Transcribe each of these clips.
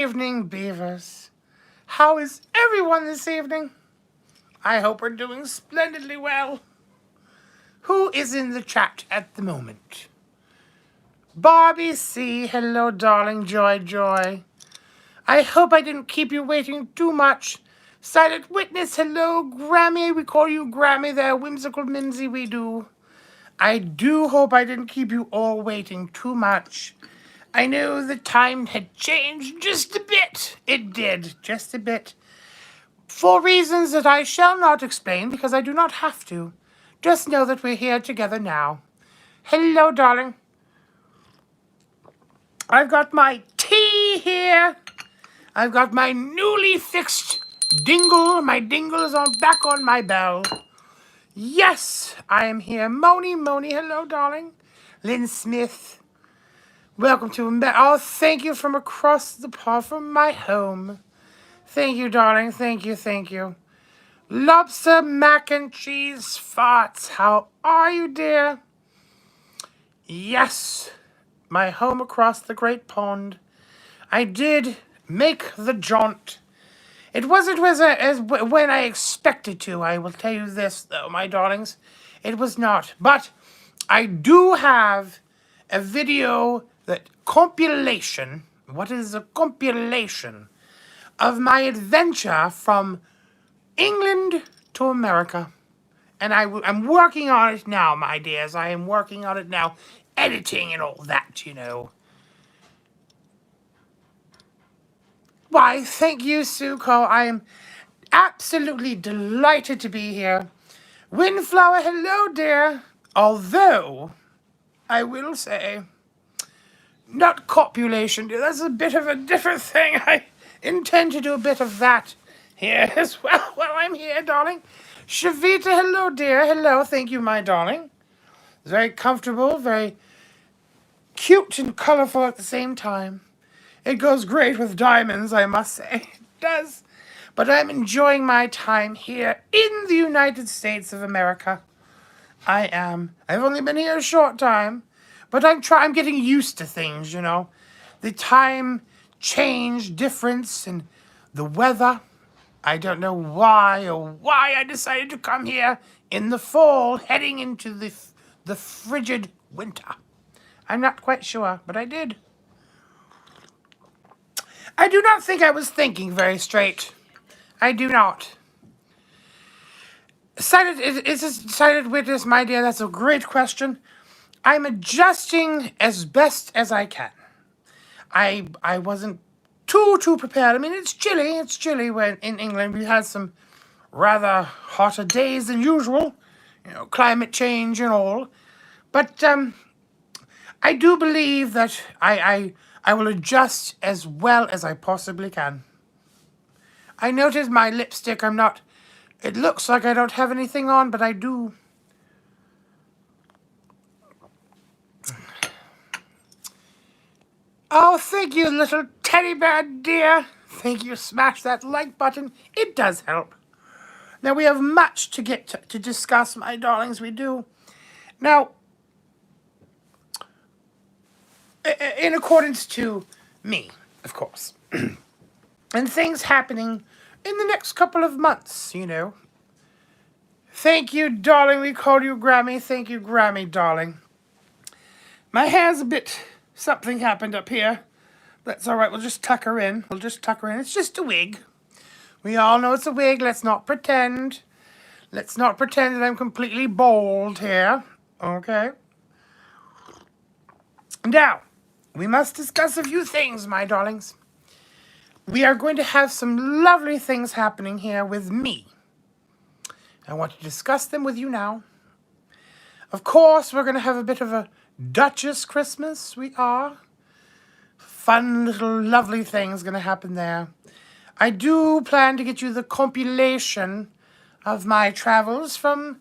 Evening, Beavers. How is everyone this evening? I hope we're doing splendidly well. Who is in the chat at the moment? Bobby C. Hello, darling. Joy. I hope I didn't keep you waiting too much. Silent Witness, hello. Grammy, we call you Grammy there. Whimsical Mimsy, we do. I do hope I didn't keep you all waiting too much. I know the time had changed just a bit. It did, just a bit. For reasons that I shall not explain because I do not have to. Just know that we're here together now. Hello, darling. I've got my tea here. I've got my newly fixed dingle. My dingle is back on my bell. Yes, I am here. Moni, hello, darling. Lynn Smith. Welcome to oh, thank you from across the pond from my home. Thank you, darling. Thank you. Lobster, mac and cheese, farts. How are you, dear? Yes, my home across the great pond. I did make the jaunt. It wasn't as when I expected to. I will tell you this, though, my darlings. It was not. But I do have a video compilation. What is a compilation? Of my adventure from England to America. And I'm working on it now, my dears. I am working on it now. Editing and all that, you know. Why, thank you, Suko. I am absolutely delighted to be here. Windflower, hello, dear. Although, I will say, not copulation, dear. That's a bit of a different thing. I intend to do a bit of that here as well while I'm here, darling. Shavita, hello, dear. Hello, thank you, my darling. It's very comfortable, very cute and colorful at the same time. It goes great with diamonds, I must say. It does. But I'm enjoying my time here in the United States of America. I am. I've only been here a short time, but I'm getting used to things, you know. The time change difference and the weather. I don't know why I decided to come here in the fall, heading into the frigid winter. I'm not quite sure, but I did. I do not think I was thinking very straight. I do not. Silent witness, my dear, that's a great question. I'm adjusting as best as I can. I wasn't too prepared. I mean, it's chilly when in England. We had some rather hotter days than usual, you know, climate change and all. But I do believe that I will adjust as well as I possibly can. I noticed my lipstick, it looks like I don't have anything on, but I do. Oh, thank you, little teddy bear dear. Thank you. Smash that like button. It does help. Now, we have much to get to discuss, my darlings. We do. Now, in accordance to me, of course, and things happening in the next couple of months, you know. Thank you, darling. We call you Grammy. Thank you, Grammy, darling. My hair's a bit... Something happened up here. That's all right. We'll just tuck her in. It's just a wig. We all know it's a wig. Let's not pretend. Let's not pretend that I'm completely bald here. Okay? Now, we must discuss a few things, my darlings. We are going to have some lovely things happening here with me. I want to discuss them with you now. Of course, we're going to have a bit of a Duchess Christmas. We are. Fun little lovely things going to happen there. I do plan to get you the compilation of my travels from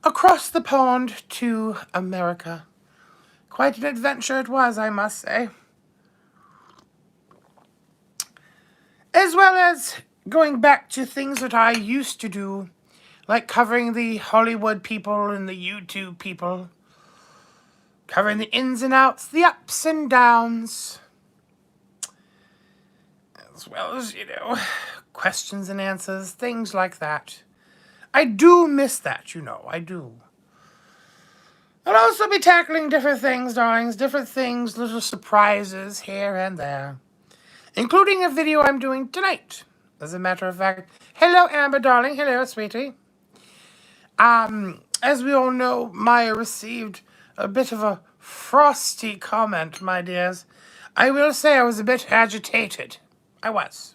across the pond to America. Quite an adventure it was, I must say. As well as going back to things that I used to do, like covering the Hollywood people and the YouTube people. Covering the ins and outs, the ups and downs. as well as, questions and answers, things like that. I do miss that, I do. I'll also be tackling different things, darlings, different things, little surprises here and there, including a video I'm doing tonight. As a matter of fact, hello, Amber, darling. Hello, sweetie. As we all know, Miah received a bit of a frosty comment, my dears. I will say I was a bit agitated. I was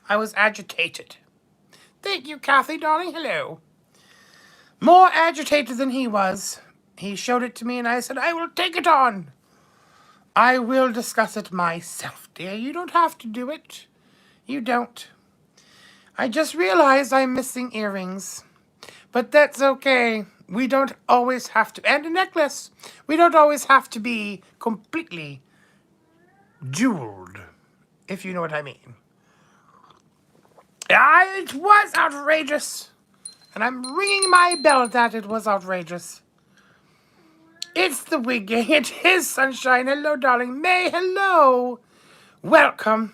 agitated. Thank you, Kathy, darling. Hello. More agitated than he was. He showed it to me and I said, I will take it on. I will discuss it myself, dear. You don't have to do it. You don't. I just realized I'm missing earrings. But that's okay. We don't always have to. And a necklace. We don't always have to be completely jeweled, if you know what I mean. It was outrageous. And I'm ringing my bell that it was outrageous. It's the wigging. It is Sunshine. Hello, darling. May, hello. Welcome.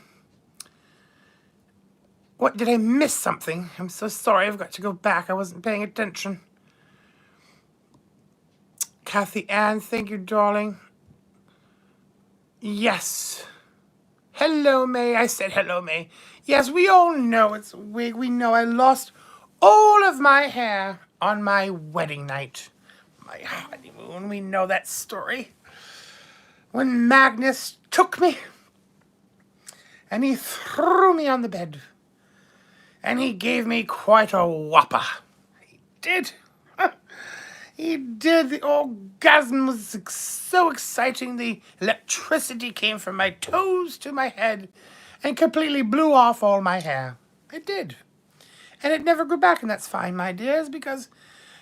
What, did I miss something? I'm so sorry. I've got to go back. I wasn't paying attention. Kathy Ann, thank you, darling. Yes. Hello, May. I said hello, May. Yes, we all know it's a wig. We know I lost all of my hair on my wedding night. My honeymoon, we know that story. When Magnus took me and he threw me on the bed and he gave me quite a whopper. He did. He did. The orgasm was so exciting. The electricity came from my toes to my head and completely blew off all my hair. It did. And it never grew back, and that's fine, my dears, because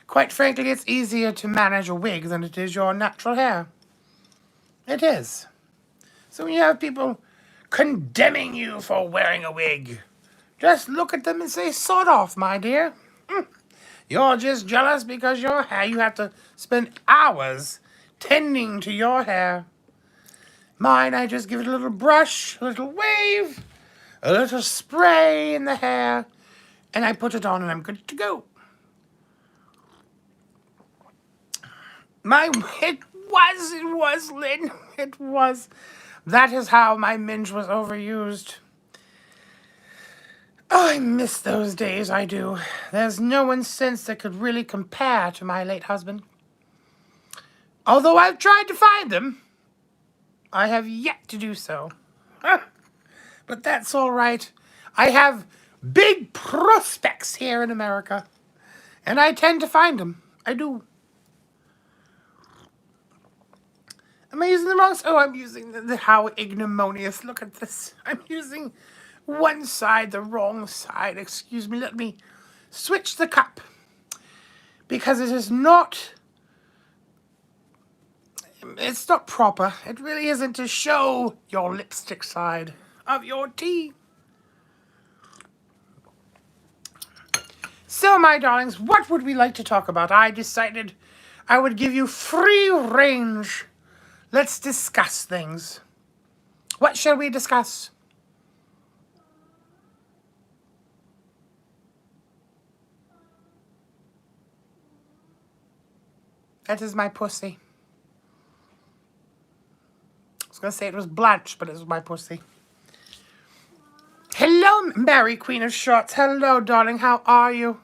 quite frankly, it's easier to manage a wig than it is your natural hair. It is. So when you have people condemning you for wearing a wig, just look at them and say, sod off, my dear. You're just jealous because your hair, you have to spend hours tending to your hair. Mine, I just give it a little brush, a little wave, a little spray in the hair, and I put it on and I'm good to go. It was, Lynn. It was. That is how my minge was overused. Oh, I miss those days, I do. There's no one since that could really compare to my late husband. Although I've tried to find them, I have yet to do so. But that's all right. I have big prospects here in America, and I tend to find them. I do. Am I using the wrong? Oh, I'm using how ignominious. Look at this. I'm using one side, the wrong side. Excuse me. Let me switch the cup. Because it is not... It's not proper. It really isn't to show your lipstick side of your tea. So, my darlings, what would we like to talk about? I decided I would give you free range. Let's discuss things. What shall we discuss? That is my pussy. I was going to say it was Blanche, but it was my pussy. Hello, Mary, Queen of Shorts. Hello, darling. How are you?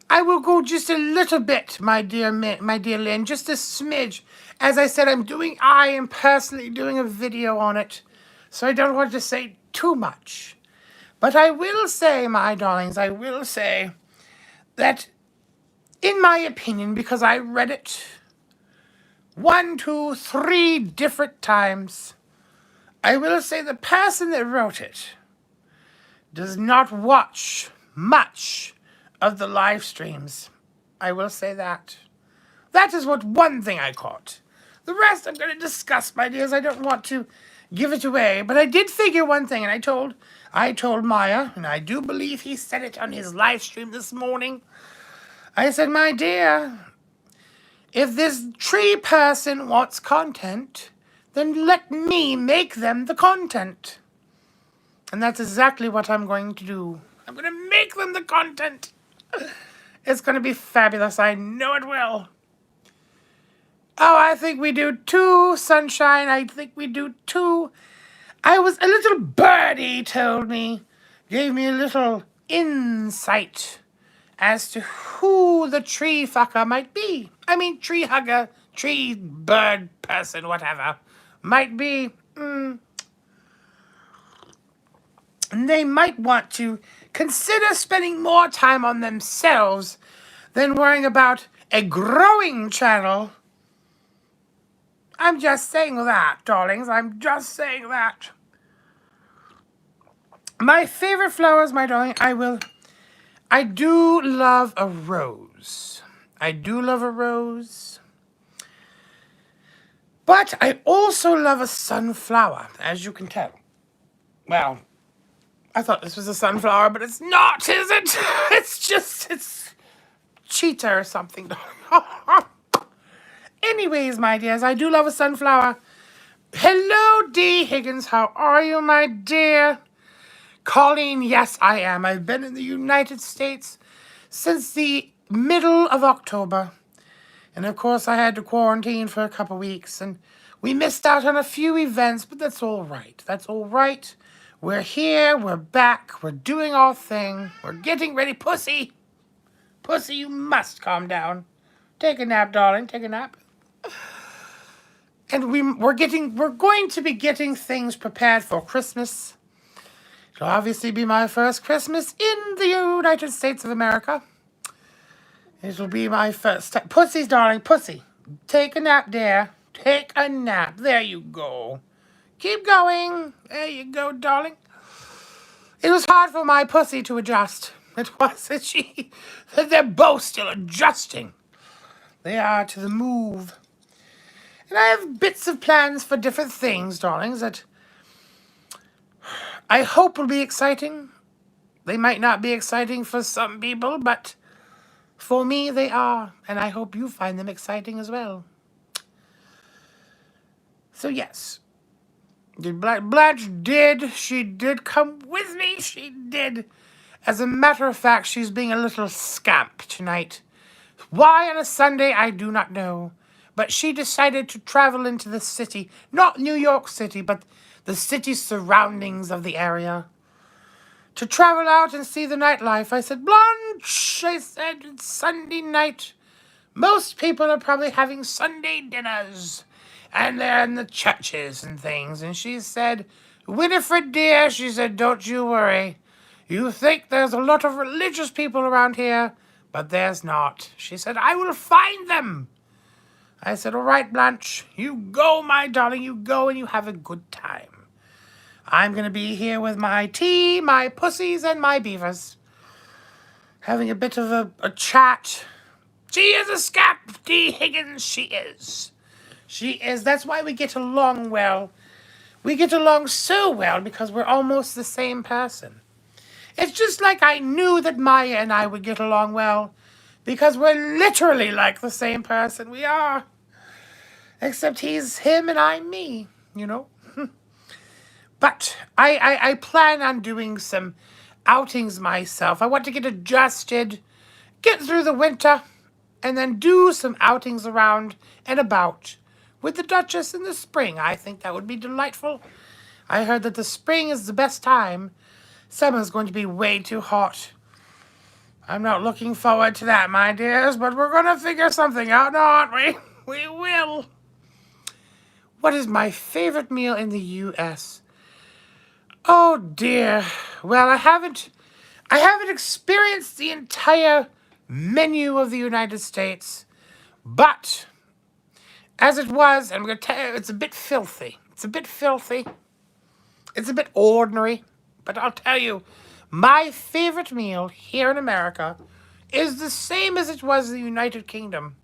I will go just a little bit, my dear Lynn, just a smidge. As I said, I am personally doing a video on it, so I don't want to say too much. But I will say, my darlings, I will say that, in my opinion, because I read it 1, 2, 3 different times, I will say the person that wrote it does not watch much of the live streams. I will say that. That is one thing I caught. The rest I'm going to discuss, my dears. I don't want to give it away. But I did figure one thing, and I told Miah, and I do believe he said it on his live stream this morning. I said, my dear, if this tree person wants content, then let me make them the content. And that's exactly what I'm going to do. I'm going to make them the content. It's going to be fabulous. I know it will. Oh, I think we do 2, Sunshine. I think we do 2. A little birdie told me, gave me a little insight as to who the tree fucker might be. I mean, tree hugger, tree bird person, whatever, might be. And they might want to consider spending more time on themselves than worrying about a growing channel. I'm just saying that, darlings. I'm just saying that. My favorite flowers, my darling, I do love a rose. I do love a rose. But I also love a sunflower, as you can tell. Well, I thought this was a sunflower, but it's not, is it? It's cheetah or something, darling. Anyways, my dears, I do love a sunflower. Hello, D. Higgins. How are you, my dear? Colleen, yes, I am. I've been in the United States since the middle of October. And, of course, I had to quarantine for a couple weeks. And we missed out on a few events, but that's all right. That's all right. We're here. We're back. We're doing our thing. We're getting ready. Pussy. Pussy, you must calm down. Take a nap, darling. Take a nap. And we're going to be getting things prepared for Christmas. It'll obviously be my first Christmas in the United States of America. It'll be my first time. Pussies, darling, pussy. Take a nap, dear. Take a nap. There you go. Keep going. There you go, darling. It was hard for my pussy to adjust. It wasn't she. They're both still adjusting. They are to the move. And I have bits of plans for different things, darlings, that I hope will be exciting. They might not be exciting for some people, but for me they are. And I hope you find them exciting as well. So yes, Blanche did. She did come with me. She did. As a matter of fact, she's being a little scamp tonight. Why on a Sunday, I do not know. But she decided to travel into the city. Not New York City, but the city surroundings of the area. To travel out and see the nightlife. I said, Blanche, I said, it's Sunday night. Most people are probably having Sunday dinners. And they're in the churches and things. And she said, Winifred, dear, she said, don't you worry. You think there's a lot of religious people around here, but there's not. She said, I will find them. I said, all right, Blanche, you go, my darling, you go and you have a good time. I'm going to be here with my tea, my pussies, and my beavers. Having a bit of a chat. She is a scamp, D. Higgins, she is. She is. That's why we get along well. We get along so well because we're almost the same person. It's just like I knew that Miah and I would get along well because we're literally like the same person. We are. Except he's him and I'm me, you know. But I plan on doing some outings myself. I want to get adjusted, get through the winter, and then do some outings around and about with the Duchess in the spring. I think that would be delightful. I heard that the spring is the best time. Summer's going to be way too hot. I'm not looking forward to that, my dears, but we're going to figure something out, aren't we? We will. What is my favorite meal in the U.S.? Oh, dear. Well, I haven't experienced the entire menu of the United States, but as it was, I'm going to tell you, it's a bit filthy. It's a bit filthy. It's a bit ordinary, but I'll tell you, my favorite meal here in America is the same as it was in the United Kingdom.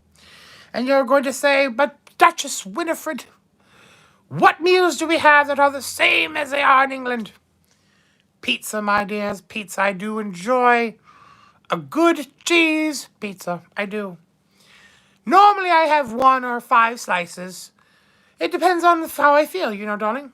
And you're going to say, but Duchess Winifred, what meals do we have that are the same as they are in England? Pizza, my dears, pizza. I do enjoy a good cheese pizza. I do. Normally I have 1 or 5 slices, It depends on how I feel, darling.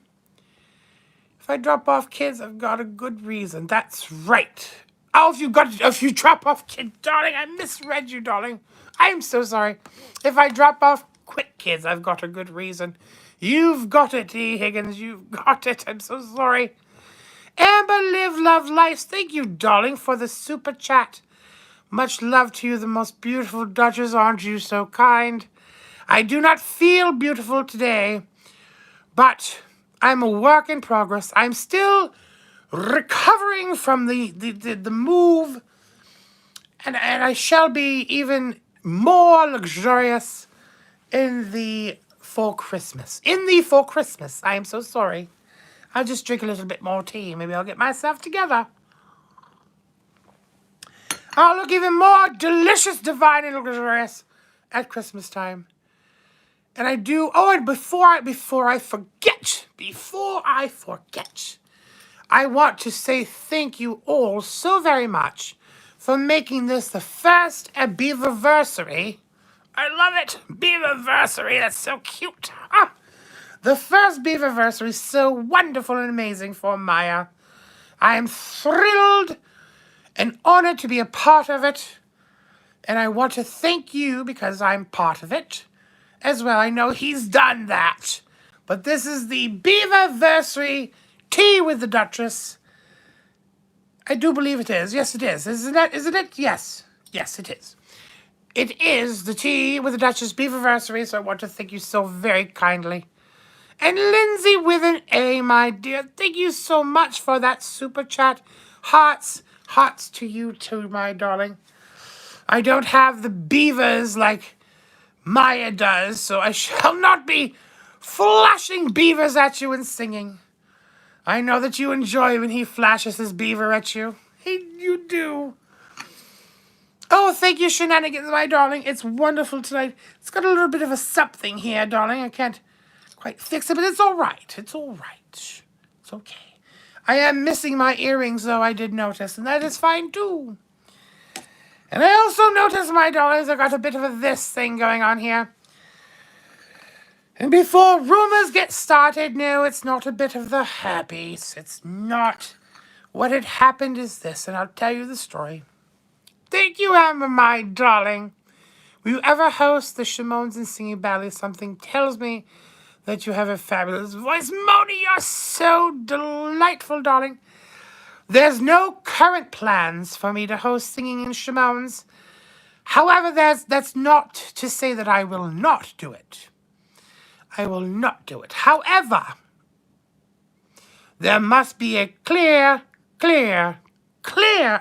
If I drop off kids, I've got a good reason. That's right. Oh, if you drop off kids, darling, I misread you, darling. I'm so sorry. If I drop off quick kids, I've got a good reason. You've got it, E. Higgins. You've got it. I'm so sorry. Amber, live, love, life. Thank you, darling, for the super chat. Much love to you, the most beautiful Duchess. Aren't you so kind? I do not feel beautiful today, but I'm a work in progress. I'm still recovering from the move, and I shall be even more luxurious in the for Christmas. I am so sorry. I'll just drink a little bit more tea. Maybe I'll get myself together. I'll look even more delicious, divine, and luxurious at Christmas time. And I do. Oh, and before I forget, I want to say thank you all so very much for making this the first at Beaverversary. I love it, Beaverversary. That's so cute. The first Beaverversary, so wonderful and amazing for Miah. I am thrilled and honored to be a part of it, and I want to thank you because I'm part of it as well. I know he's done that, but this is the Beaverversary Tea with the Duchess. I do believe it is. Yes, it is. Isn't it? Yes. Yes, it is. It is the Tea with the Duchess Beaverversary, so I want to thank you so very kindly. And Lindsay with an A, my dear, thank you so much for that super chat. Hearts to you too, my darling. I don't have the beavers like Miah does, so I shall not be flashing beavers at you and singing. I know that you enjoy when he flashes his beaver at you. You do. Oh, thank you, Shenanigans, my darling. It's wonderful tonight. It's got a little bit of a something here, darling. I can't quite fix it, but it's all right. It's all right. It's okay. I am missing my earrings, though, I did notice, and that is fine, too. And I also noticed, my darlings, I got a bit of this thing going on here. And before rumors get started, no, it's not a bit of the herpes. It's not. What had happened is this, and I'll tell you the story. Thank you, Amber, my darling. Will you ever host the Shimones and Singing Ballet? Something tells me that you have a fabulous voice. Moni, you're so delightful, darling. There's no current plans for me to host Singing in Shimones. However, that's not to say that I will not do it. I will not do it. However, there must be a clear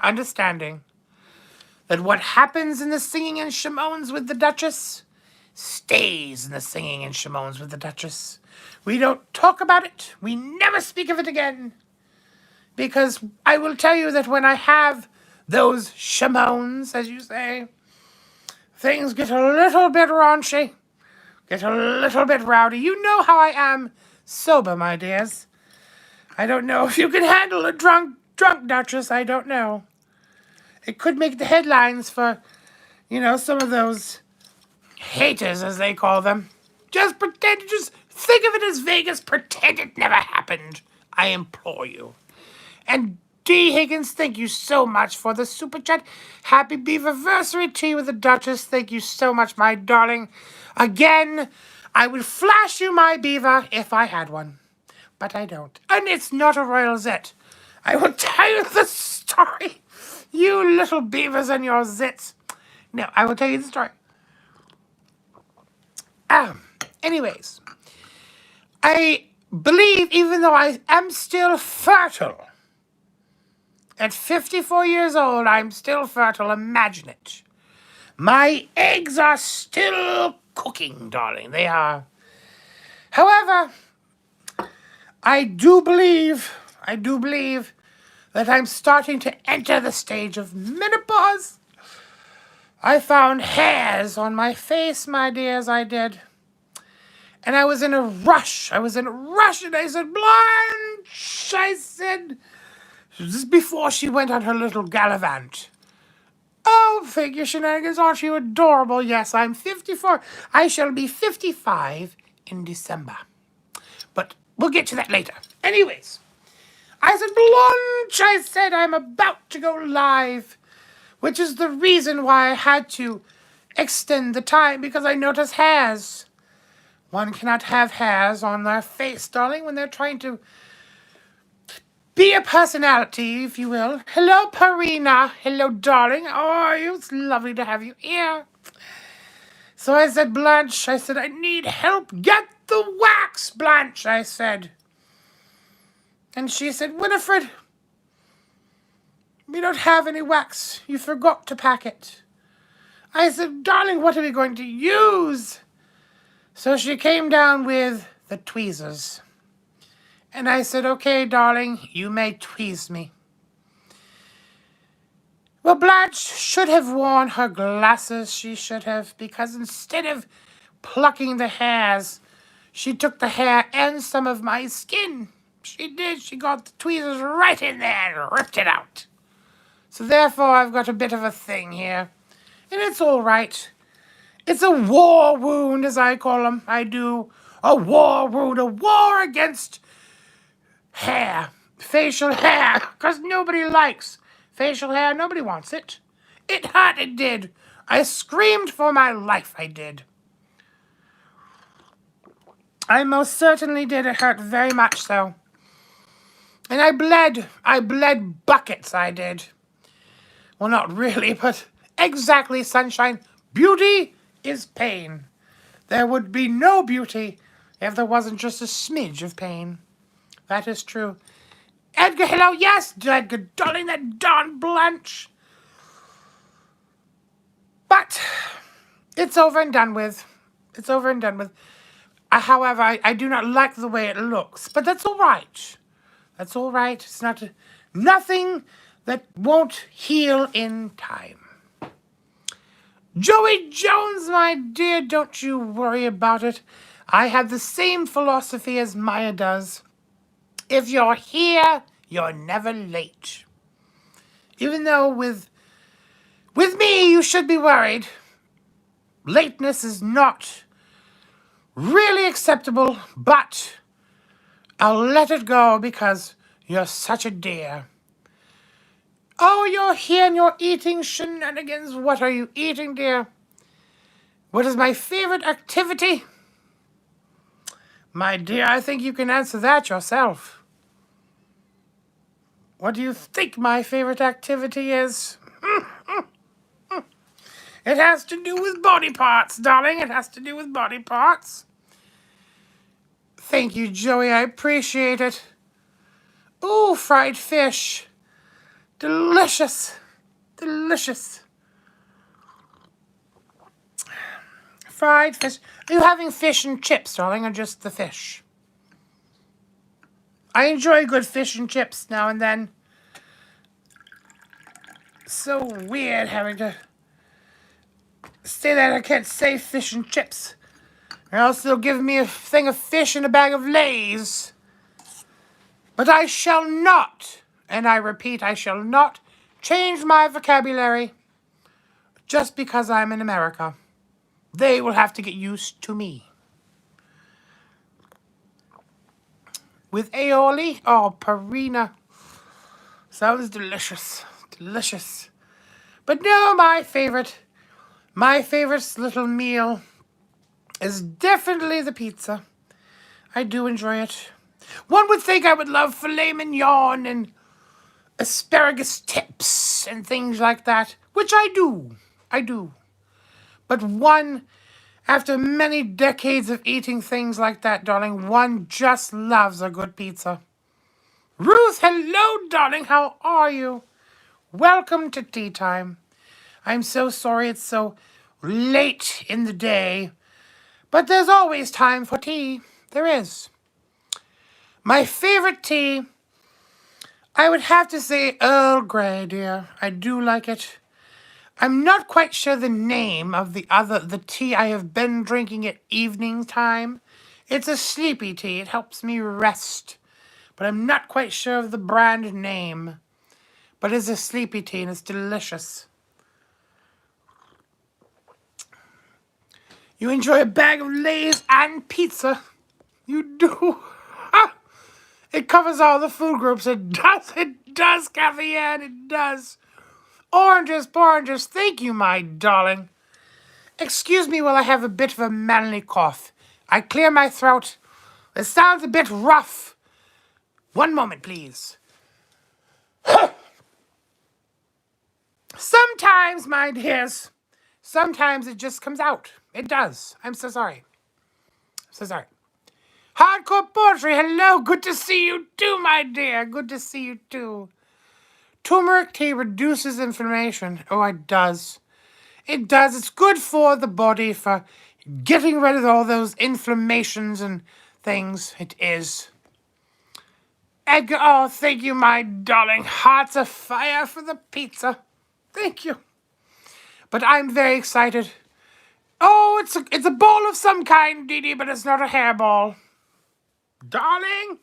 understanding that what happens in the Singing in Shimones with the Duchess stays in the Singing in Shimones with the Duchess. We don't talk about it. We never speak of it again. Because I will tell you that when I have those shimones, as you say, things get a little bit raunchy, get a little bit rowdy. You know how I am sober, my dears. I don't know if you can handle a drunk Duchess. I don't know. It could make the headlines for, some of those haters, as they call them. Just think of it as Vegas. Pretend it never happened. I implore you. And D. Higgins, thank you so much for the super chat. Happy Beaverversary Tea with the Duchess. Thank you so much, my darling. Again, I would flash you my beaver if I had one. But I don't. And it's not a royal zit. I will tell you the story. You little beavers and your zits. No, I will tell you the story. Anyways, I believe, even though I am still fertile, at 54 years old, I'm still fertile. Imagine it. My eggs are still cooking, darling. They are. However, I do believe that I'm starting to enter the stage of menopause. I found hairs on my face, my dears, I did. And I was in a rush. And I said, Blanche, I said, just before she went on her little gallivant. Oh, figure shenanigans, aren't you adorable? Yes, I'm 54. I shall be 55 in December. But we'll get to that later. Anyways, I said, Blanche, I said, I'm about to go live, which is the reason why I had to extend the time, because I noticed hairs. One cannot have hairs on their face, darling, when they're trying to be a personality, if you will. Hello, Parina. Hello, darling. How are you? It's lovely to have you here. So I said, Blanche, I said, I need help. Get the wax, Blanche, I said. And she said, Winifred, we don't have any wax. You forgot to pack it. I said, darling, what are we going to use? So she came down with the tweezers. And I said, okay, darling, you may tweeze me. Well, Blanche should have worn her glasses, she should have, because instead of plucking the hairs, she took the hair and some of my skin. She did. She got the tweezers right in there and ripped it out. So therefore, I've got a bit of a thing here. And it's all right. It's a war wound, as I call them. I do a war wound, a war against hair, facial hair, because nobody likes facial hair. Nobody wants it. It hurt, it did. I screamed for my life, I did. I most certainly did. It hurt very much so. And I bled buckets, I did. Well, not really, but exactly, sunshine. Beauty is pain. There would be no beauty if there wasn't just a smidge of pain. That is true. Edgar, hello. Yes, Edgar, darling, that darn Blanche. But it's over and done with. It's over and done with. However, I do not like the way it looks. But that's all right. That's all right. It's nothing that won't heal in time. Joey Jones, my dear, don't you worry about it. I have the same philosophy as Miah does. If you're here, you're never late. Even though with me, you should be worried. Lateness is not really acceptable, but I'll let it go because you're such a dear. Oh, you're here and you're eating shenanigans. What are you eating, dear? What is my favorite activity? My dear, I think you can answer that yourself. What do you think my favorite activity is? It has to do with body parts, darling. It has to do with body parts. Thank you, Joey. I appreciate it. Ooh, fried fish. Delicious. Delicious. Fried fish. Are you having fish and chips, darling, or just the fish? I enjoy good fish and chips now and then. So weird having to say that I can't say fish and chips. Or else they'll give me a thing of fish and a bag of Lay's. But I shall not, and I repeat, I shall not change my vocabulary just because I'm in America. They will have to get used to me. With aioli, oh, Parina. Sounds delicious, delicious. But no, my favorite little meal is definitely the pizza. I do enjoy it. One would think I would love filet mignon and asparagus tips and things like that, which I do. I do. But after many decades of eating things like that, darling, one just loves a good pizza. Ruth, hello, darling. How are you? Welcome to tea time. I'm so sorry it's so late in the day, but there's always time for tea. There is. My favorite tea, I would have to say Earl Grey, dear. I do like it. I'm not quite sure the name of the tea I have been drinking at evening time. It's a sleepy tea. It helps me rest. But I'm not quite sure of the brand name. But it's a sleepy tea and it's delicious. You enjoy a bag of Lay's and pizza. You do. Ah, it covers all the food groups. It does, Kathy Ann, it does. Oranges, oranges, thank you, my darling. Excuse me while I have a bit of a manly cough. I clear my throat. It sounds a bit rough. One moment, please. Sometimes, my dears, sometimes it just comes out. It does. I'm so sorry. So sorry. Hardcore Poetry, hello. Good to see you too, my dear. Good to see you too. Turmeric tea reduces inflammation. Oh, it does. It does. It's good for the body, for getting rid of all those inflammations and things. It is. Edgar, oh, thank you, my darling. Hearts of fire for the pizza. Thank you. But I'm very excited. Oh, it's a ball of some kind, Dee Dee, but it's not a hairball. Darling.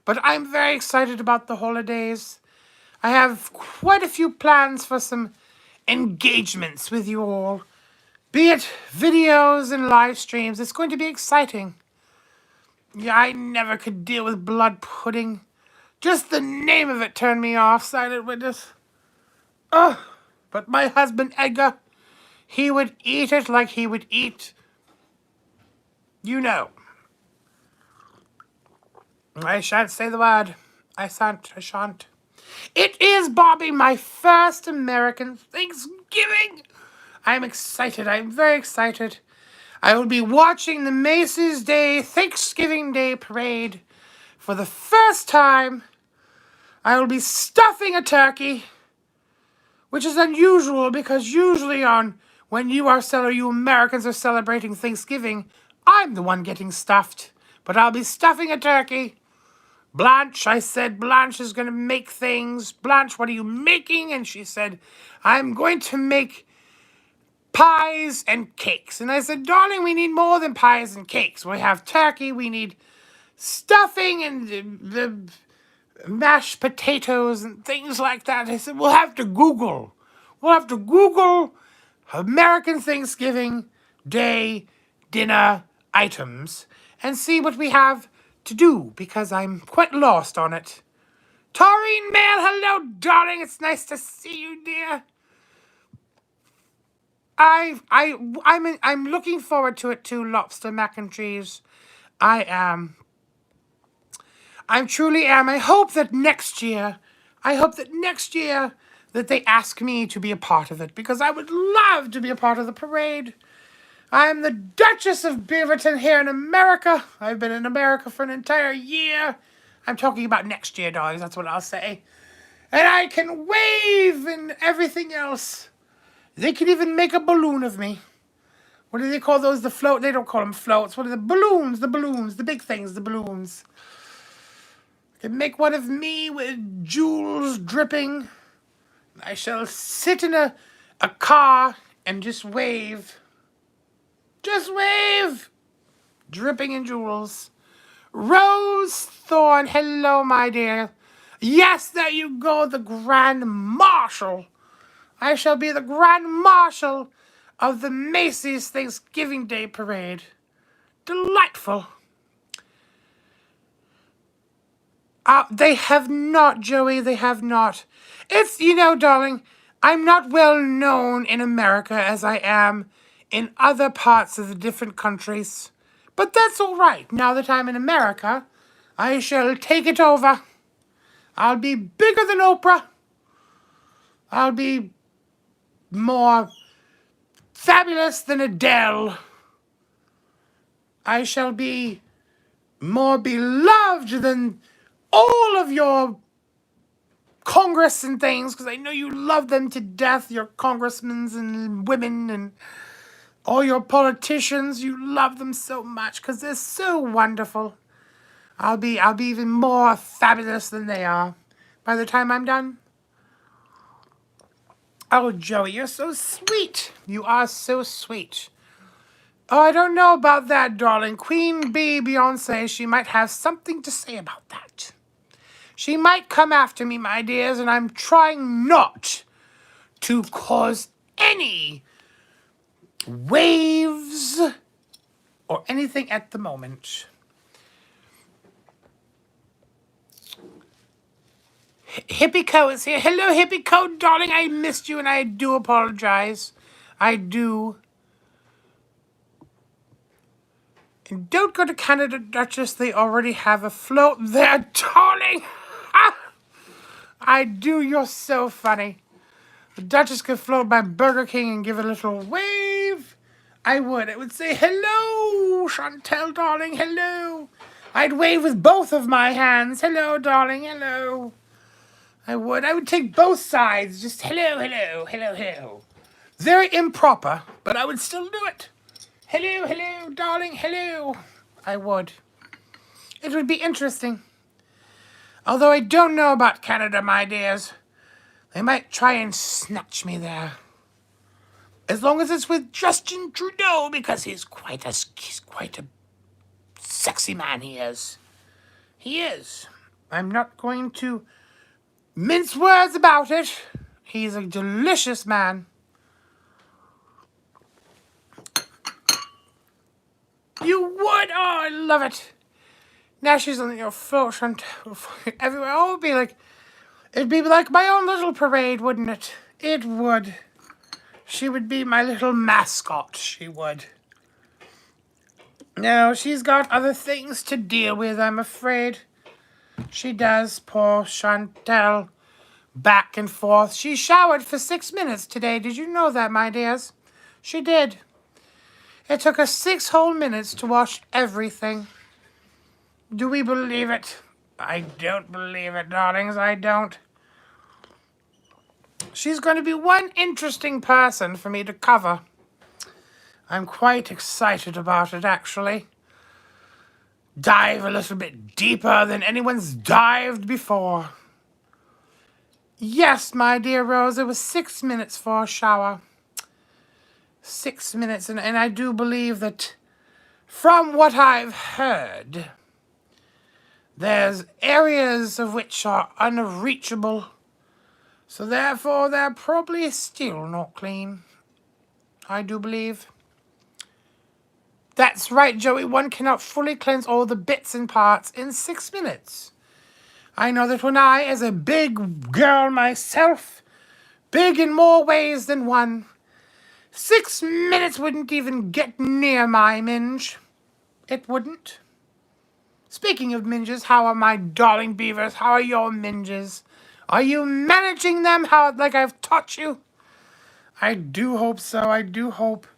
But I'm very excited about the holidays. I have quite a few plans for some engagements with you all. Be it videos and live streams. It's going to be exciting. Yeah, I never could deal with blood pudding. Just the name of it turned me off, Silent Witness. Ugh. But my husband, Edgar, he would eat it like he would eat, you know. I shan't say the word. I shan't. It is, Bobby, my first American Thanksgiving. I'm excited. I'm very excited. I will be watching the Macy's Day Thanksgiving Day Parade for the first time. I will be stuffing a turkey, which is unusual because usually when you Americans are celebrating Thanksgiving, I'm the one getting stuffed. But I'll be stuffing a turkey. Blanche, I said, Blanche is going to make things. Blanche, what are you making? And she said, I'm going to make pies and cakes. And I said, darling, we need more than pies and cakes. We have turkey, we need stuffing and the mashed potatoes and things like that. I said, we'll have to Google. We'll have to Google American Thanksgiving Day dinner items and see what we have to do, because I'm quite lost on it. Taurine Mail, hello, darling. It's nice to see you, dear. I'm looking forward to it too, lobster mac and cheese. I am. I truly am. I hope that next year that they ask me to be a part of it, because I would love to be a part of the parade. I'm the Duchess of Beaverton here in America. I've been in America for an entire year. I'm talking about next year, darlings. That's what I'll say. And I can wave and everything else. They can even make a balloon of me. What do they call those? The float? They don't call them floats. What are the balloons? The balloons. The big things. The balloons. I can make one of me with jewels dripping. I shall sit in a car and just wave. Just wave. Dripping in jewels. Rose Thorn, hello, my dear. Yes, there you go, the Grand Marshal. I shall be the Grand Marshal of the Macy's Thanksgiving Day Parade. Delightful. They have not, Joey, they have not. It's, darling, I'm not well known in America as I am in other parts of the different countries. But that's all right. Now that I'm in America, I shall take it over. I'll be bigger than Oprah. I'll be more fabulous than Adele. I shall be more beloved than all of your Congress and things, because I know you love them to death, your congressmen and women and all your politicians. You love them so much because they're so wonderful. I'll be even more fabulous than they are by the time I'm done. Oh, Joey, you're so sweet. You are so sweet. Oh, I don't know about that, darling. Queen Bee, Beyonce, she might have something to say about that. She might come after me, my dears, and I'm trying not to cause any waves, or anything at the moment. Hippie Co is here. Hello, Hippie Co, darling. I missed you, and I do apologize. I do. And don't go to Canada, Duchess. They already have a float there, darling. I do. You're so funny. The Duchess could float by Burger King and give a little wave. I would. I would say, hello, Chantel, darling. Hello. I'd wave with both of my hands. Hello, darling. Hello. I would. I would take both sides. Just hello, hello, hello, hello. Very improper, but I would still do it. Hello, hello, darling, hello. I would. It would be interesting. Although I don't know about Canada, my dears. They might try and snatch me there. As long as it's with Justin Trudeau, because he's quite a sexy man, he is. He is. I'm not going to mince words about it. He's a delicious man. You would? Oh, I love it. Now she's on your float everywhere. Oh, it'd be like my own little parade, wouldn't it? It would. She would be my little mascot, she would. No, she's got other things to deal with, I'm afraid. She does, poor Chantel. Back and forth. She showered for 6 minutes today. Did you know that, my dears? She did. It took her 6 whole minutes to wash everything. Do we believe it? I don't believe it, darlings. I don't. She's going to be one interesting person for me to cover. I'm quite excited about it, actually. Dive a little bit deeper than anyone's dived before. Yes, my dear Rose, it was 6 minutes for a shower. 6 minutes, and I do believe that from what I've heard, there's areas of which are unreachable, so therefore they're probably still not clean. I do believe. That's right, Joey. One cannot fully cleanse all the bits and parts in 6 minutes. I know that when I, as a big girl myself, big in more ways than one, 6 minutes wouldn't even get near my minge. It wouldn't. Speaking of minges, how are my darling beavers? How are your minges? Are you managing them like I've taught you? I do hope so. I do hope.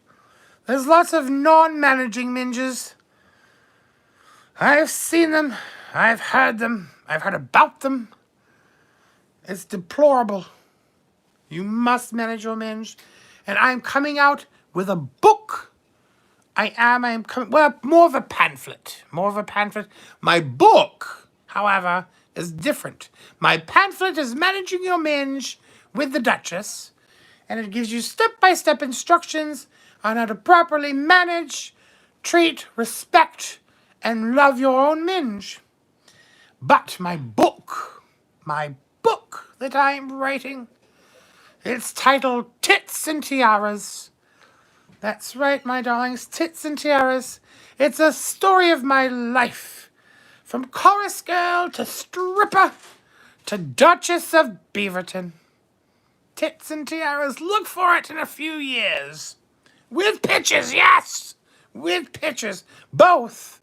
There's lots of non-managing minges. I've seen them. I've heard them. I've heard about them. It's deplorable. You must manage your minge. And I'm coming out with a book. I am coming, well, more of a pamphlet. My book, however, is different. My pamphlet is Managing Your Minge with the Duchess. And it gives you step-by-step instructions on how to properly manage, treat, respect, and love your own minge. But my book that I'm writing, it's titled Tits and Tiaras. That's right, my darlings, Tits and Tiaras. It's a story of my life. From chorus girl to stripper to Duchess of Beaverton. Tits and Tiaras, look for it in a few years. With pictures, yes! With pictures. Both,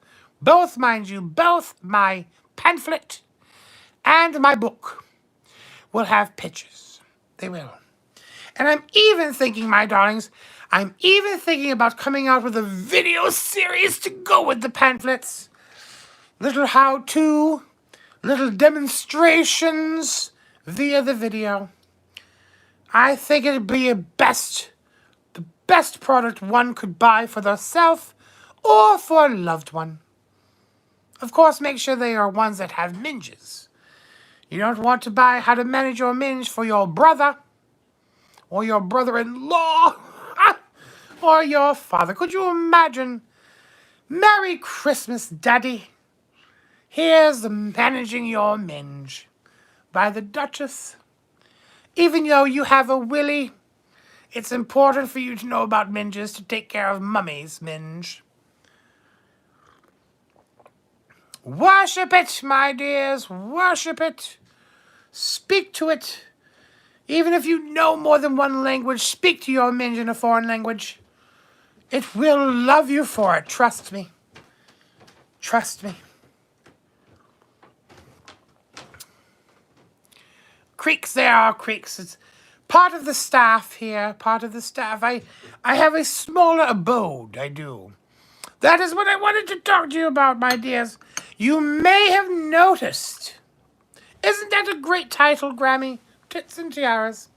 mind you, both my pamphlet and my book will have pictures. They will. And I'm even thinking, my darlings, about coming out with a video series to go with the pamphlets. Little how-to, little demonstrations via the video. I think it'd be the best product one could buy for themselves or for a loved one. Of course, make sure they are ones that have minges. You don't want to buy How to Manage Your Minge for your brother or your brother-in-law or your father. Could you imagine? Merry Christmas, Daddy. Here's the Managing Your Minge by the Duchess. Even though you have a willy, It's important for you to know about minges to take care of mummies, Minge. Worship it, my dears, worship it. Speak to it. Even if you know more than one language, speak to your minge in a foreign language. It will love you for it, trust me. Trust me. Creeks, there are creeks. It's part of the staff here, part of the staff. I have a smaller abode, I do. That is what I wanted to talk to you about, my dears. You may have noticed. Isn't that a great title, Grammy? Tits and Tiaras.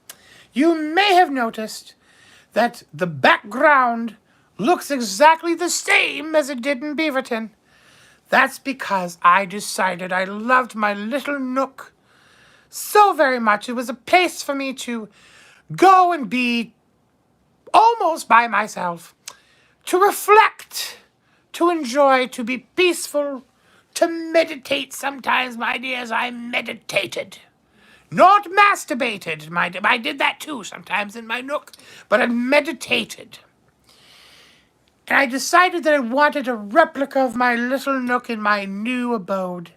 You may have noticed that the background looks exactly the same as it did in Beaverton. That's because I decided I loved my little nook so very much. It was a place for me to go and be almost by myself, to reflect, to enjoy, to be peaceful, to meditate. Sometimes, my dears, I meditated. Not masturbated. I did that too sometimes in my nook, but I meditated. And I decided that I wanted a replica of my little nook in my new abode.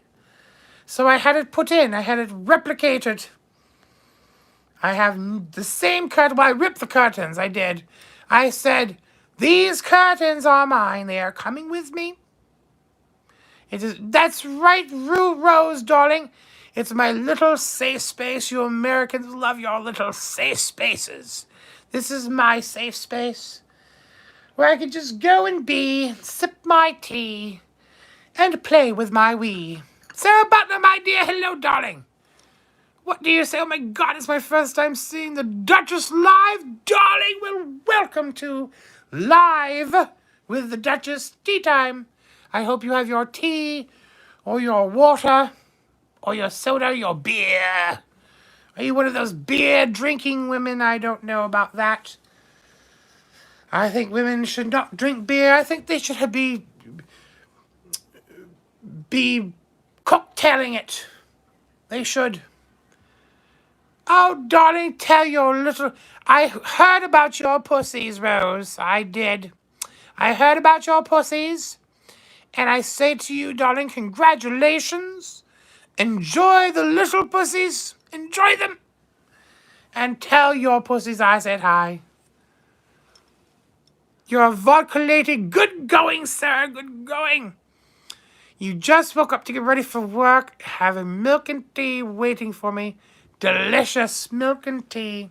So I had it put in. I had it replicated. I have the same curtain. Well, I ripped the curtains. I did. I said, these curtains are mine. They are coming with me. That's right, Rose, darling. It's my little safe space. You Americans love your little safe spaces. This is my safe space, where I can just go and be, sip my tea, and play with my Wii. Sarah Butler, my dear, hello, darling. What do you say? Oh my God, it's my first time seeing the Duchess live, darling. Well, welcome to Live with the Duchess Tea Time. I hope you have your tea, or your water, or your soda, your beer. Are you one of those beer drinking women? I don't know about that. I think women should not drink beer. I think they should be cocktailing it. They should. Oh, darling, tell your little... I heard about your pussies, Rose. I did. I heard about your pussies. And I say to you, darling, congratulations. Enjoy the little pussies. Enjoy them. And tell your pussies I said hi. You're a vodka lady. Good going, sir. Good going. You just woke up to get ready for work. Having milk and tea waiting for me. Delicious milk and tea.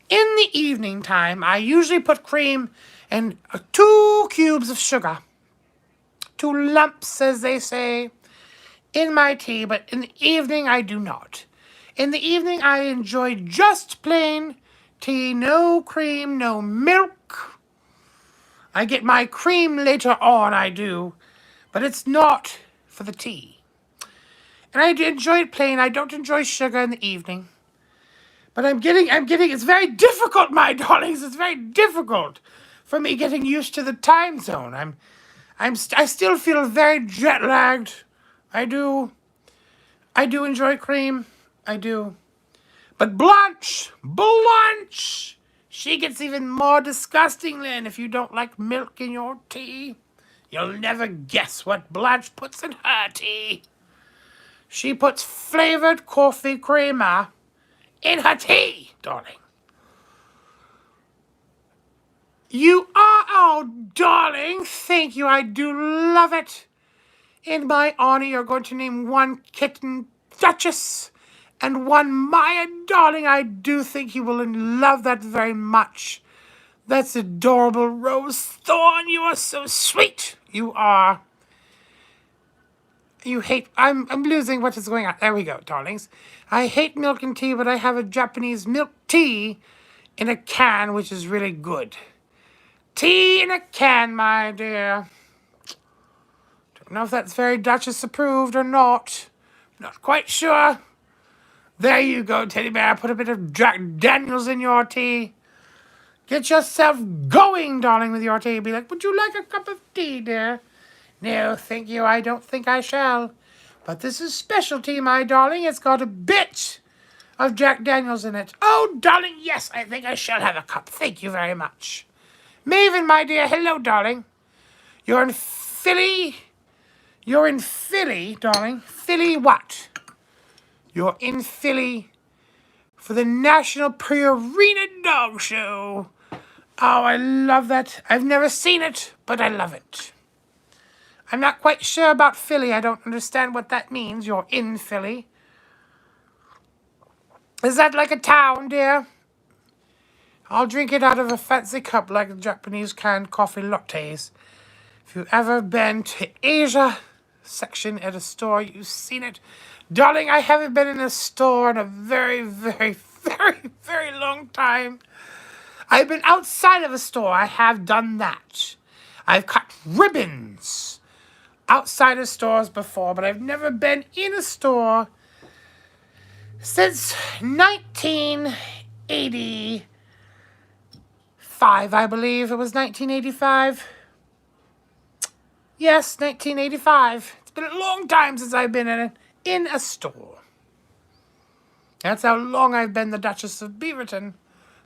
In the evening time, I usually put cream and 2 cubes of sugar. 2 lumps, as they say, in my tea. But in the evening, I do not. In the evening, I enjoy just plain tea. No cream, no milk. I get my cream later on, I do. But it's not for the tea. And I enjoy it plain. I don't enjoy sugar in the evening. But I'm getting, it's very difficult, my darlings. It's very difficult for me getting used to the time zone. I still feel very jet lagged. I do enjoy cream. I do. But Blanche, she gets even more disgusting, Lynn, if you don't like milk in your tea. You'll never guess what Blanche puts in her tea. She puts flavored coffee creamer in her tea, darling. Oh, darling, thank you. I do love it. In my honor, you're going to name one kitten Duchess and one Miah, darling. I do think you will love that very much. That's adorable, Rose Thorn. You are so sweet. You are. You hate... I'm losing what is going on. There we go, darlings. I hate milk and tea, but I have a Japanese milk tea in a can, which is really good. Tea in a can, my dear. Don't know if that's very Duchess approved or not. Not quite sure. There you go, teddy bear. Put a bit of Jack Daniels in your tea. Get yourself going, darling, with your tea. Be like, would you like a cup of tea, dear? No, thank you. I don't think I shall. But this is specialty, my darling. It's got a bit of Jack Daniels in it. Oh, darling, yes, I think I shall have a cup. Thank you very much. Maven, my dear, hello, darling. You're in Philly? You're in Philly, darling. Philly what? You're in Philly for the National Pre-Arena Dog Show. Oh, I love that. I've never seen it, but I love it. I'm not quite sure about Philly. I don't understand what that means. You're in Philly. Is that like a town, dear? I'll drink it out of a fancy cup like the Japanese canned coffee lattes. If you've ever been to Asia section at a store, you've seen it. Darling, I haven't been in a store in a very, very, very, very long time. I've been outside of a store. I have done that. I've cut ribbons outside of stores before, but I've never been in a store since 1985, I believe. It was 1985. Yes, 1985. It's been a long time since I've been in a store. That's how long I've been the Duchess of Beaverton,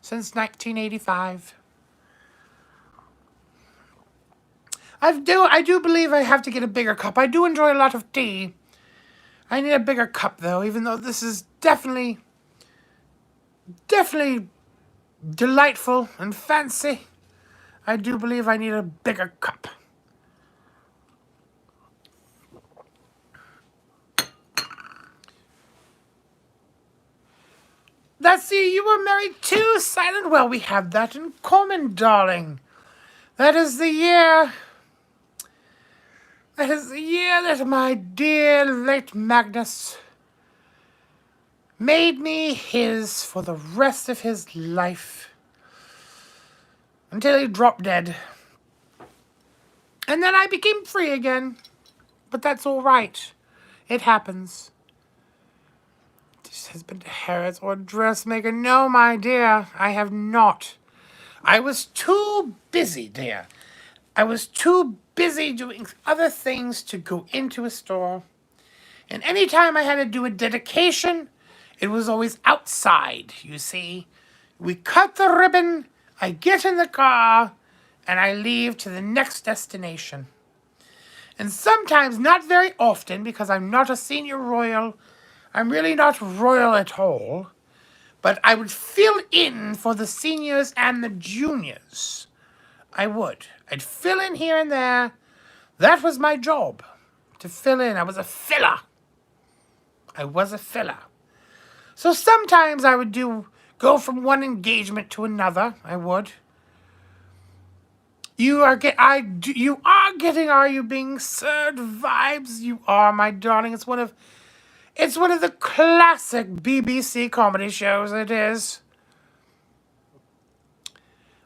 since 1985. I do believe I have to get a bigger cup. I do enjoy a lot of tea. I need a bigger cup, though, even though this is definitely delightful and fancy. I do believe I need a bigger cup. Let's see, you were married too, Silent. Well, we have that in common, darling. That is the year. That is the year that my dear late Magnus made me his for the rest of his life. Until he dropped dead. And then I became free again. But that's all right. It happens. This has been Harris or Dressmaker. No, my dear, I have not. I was too busy, dear. I was too busy doing other things to go into a store. And any time I had to do a dedication, it was always outside, you see. We cut the ribbon, I get in the car, and I leave to the next destination. And sometimes, not very often, because I'm not a senior royal, I'm really not royal at all, but I would fill in for the seniors and the juniors. I would. I'd fill in here and there. That was my job, to fill in. I was a filler. I was a filler. So sometimes I would go from one engagement to another. I would. You are getting Are You Being Served vibes. You are, my darling. It's one of the classic BBC comedy shows. It is.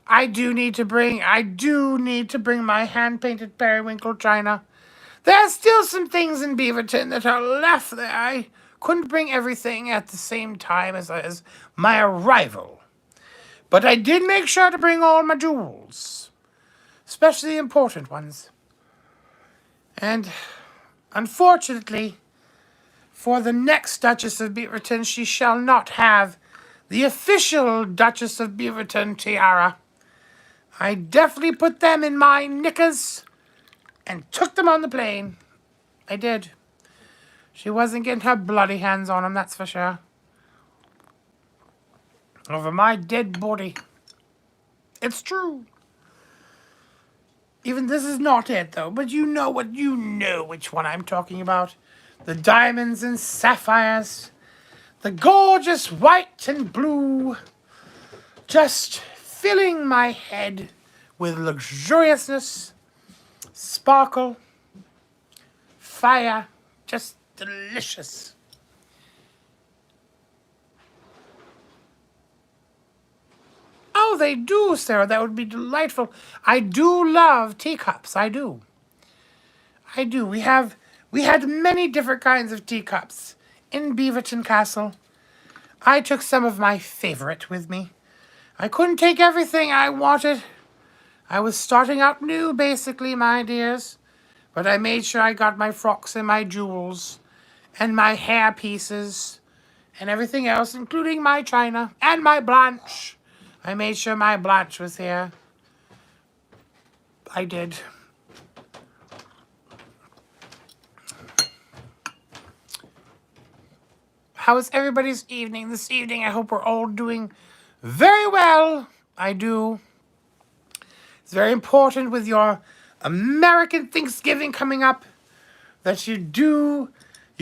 I do need to bring my hand-painted periwinkle china. There's still some things in Beaverton that are left there. I couldn't bring everything at the same time as my arrival. But I did make sure to bring all my jewels. Especially the important ones. And unfortunately, for the next Duchess of Beaverton, she shall not have the official Duchess of Beaverton tiara. I definitely put them in my knickers and took them on the plane. I did. She wasn't getting her bloody hands on them, that's for sure. Over my dead body. It's true. Even this is not it, though, but you know which one I'm talking about. The diamonds and sapphires. The gorgeous white and blue. Just filling my head with luxuriousness, sparkle, fire, just delicious. Oh, they do, Sarah. That would be delightful. I do love teacups. I do. I do. We had many different kinds of teacups in Beaverton Castle. I took some of my favorite with me. I couldn't take everything I wanted. I was starting out new, basically, my dears. But I made sure I got my frocks and my jewels and my hair pieces and everything else, including my china and my Blanche. I made sure my Blanche was here. I did. How is everybody's evening this evening? I hope we're all doing very well. I do. It's very important with your American Thanksgiving coming up that you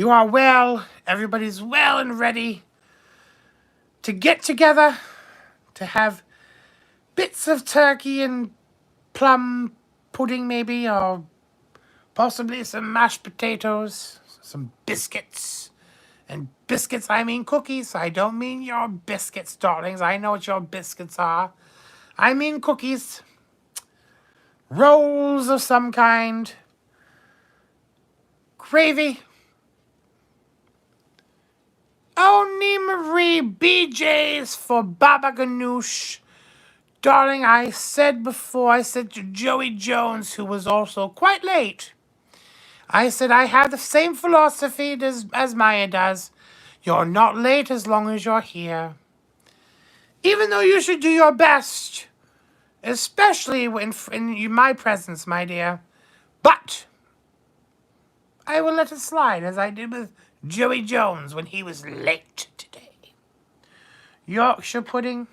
are well, everybody's well and ready to get together, to have bits of turkey and plum pudding maybe, or possibly some mashed potatoes, some biscuits. And biscuits, I mean cookies. I don't mean your biscuits, darlings. I know what your biscuits are. I mean cookies. Rolls of some kind. Gravy. Oni Marie BJ's for Baba Ganoush. Darling, I said to Joey Jones, who was also quite late, I said I have the same philosophy as Miah does. You're not late as long as you're here. Even though you should do your best, especially in my presence, my dear. But I will let it slide, as I did with Joey Jones when he was late today. Yorkshire pudding.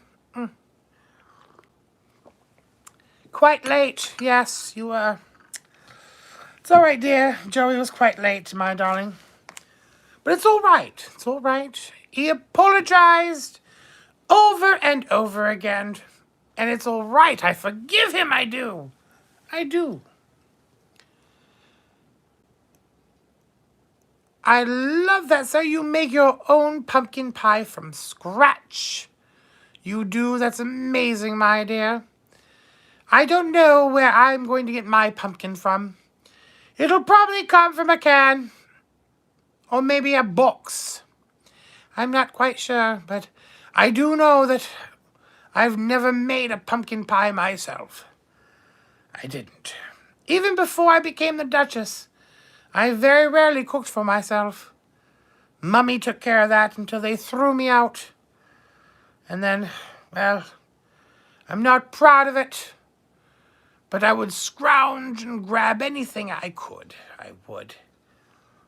Quite late, yes, you were. It's all right, dear. Joey was quite late, my darling. But it's all right. It's all right. He apologized over and over again. And it's all right. I forgive him. I do. I do. I love that. So you make your own pumpkin pie from scratch. You do. That's amazing, my dear. I don't know where I'm going to get my pumpkin from. It'll probably come from a can. Or maybe a box. I'm not quite sure, but I do know that I've never made a pumpkin pie myself. I didn't. Even before I became the Duchess, I very rarely cooked for myself. Mummy took care of that until they threw me out. And then, well, I'm not proud of it, but I would scrounge and grab anything I could. I would.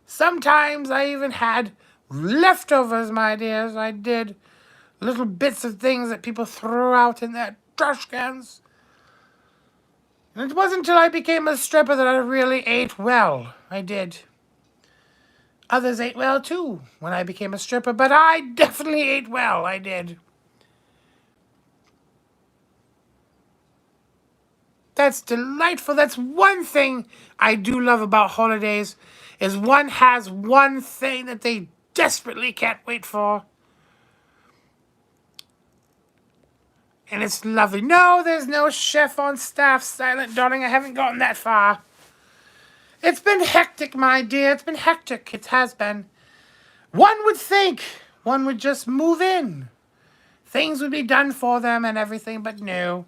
Sometimes I even had leftovers, my dears. I did. Little bits of things that people threw out in their trash cans. And it wasn't until I became a stripper that I really ate well. I did. Others ate well too when I became a stripper, but I definitely ate well. I did. That's delightful. That's one thing I do love about holidays, is one has one thing that they desperately can't wait for. And it's lovely. No, there's no chef on staff, Silent Darling. I haven't gotten that far. It's been hectic, my dear. It's been hectic. It has been. One would think one would just move in. Things would be done for them and everything, but no.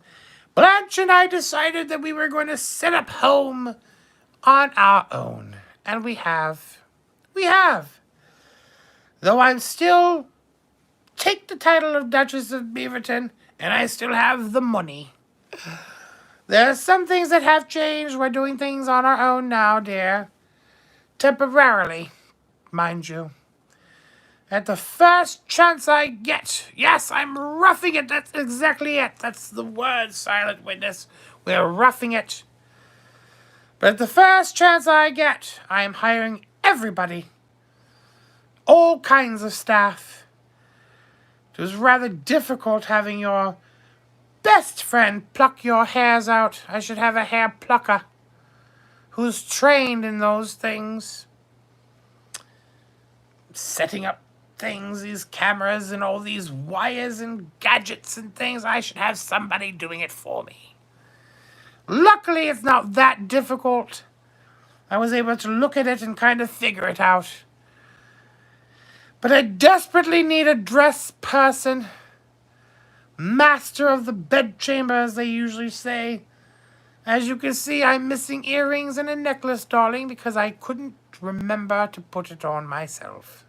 Blanche and I decided that we were going to set up home on our own. And we have. We have. Though I'm still take the title of Duchess of Beaverton, and I still have the money. There are some things that have changed. We're doing things on our own now, dear. Temporarily, mind you. At the first chance I get. Yes, I'm roughing it. That's exactly it. That's the word, Silent Witness. We're roughing it. But at the first chance I get, I am hiring everybody. All kinds of staff. It was rather difficult having your best friend pluck your hairs out. I should have a hair plucker who's trained in those things. Setting up things, these cameras and all these wires and gadgets and things. I should have somebody doing it for me. Luckily, it's not that difficult. I was able to look at it and kind of figure it out. But I desperately need a dress person. Master of the bedchamber, as they usually say. As you can see, I'm missing earrings and a necklace, darling, because I couldn't remember to put it on myself.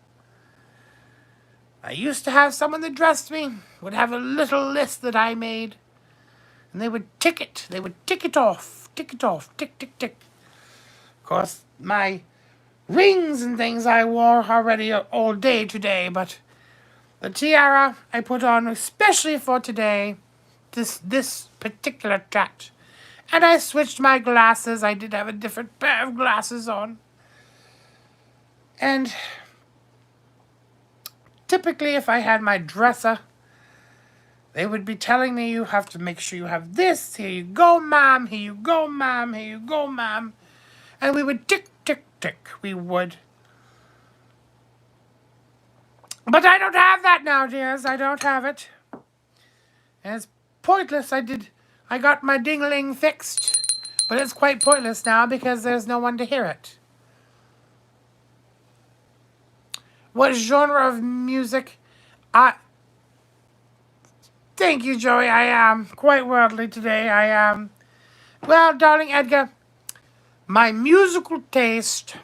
I used to have someone that dressed me, would have a little list that I made, and they would tick it. They would tick it off, tick, tick, tick. Of course, my rings and things I wore already all day today, but the tiara I put on especially for today, this particular chat. And I switched my glasses. I did have a different pair of glasses on. And typically if I had my dresser, they would be telling me, you have to make sure you have this. Here you go, ma'am. Here you go, ma'am. Here you go, ma'am. And we would tick, tick, tick. We would. But I don't have that now, dears. I don't have it. And it's pointless. I got my ding-a-ling fixed. But it's quite pointless now because there's no one to hear it. What genre of music? Thank you, Joey. I am quite worldly today. I am. Well, darling Edgar, my musical taste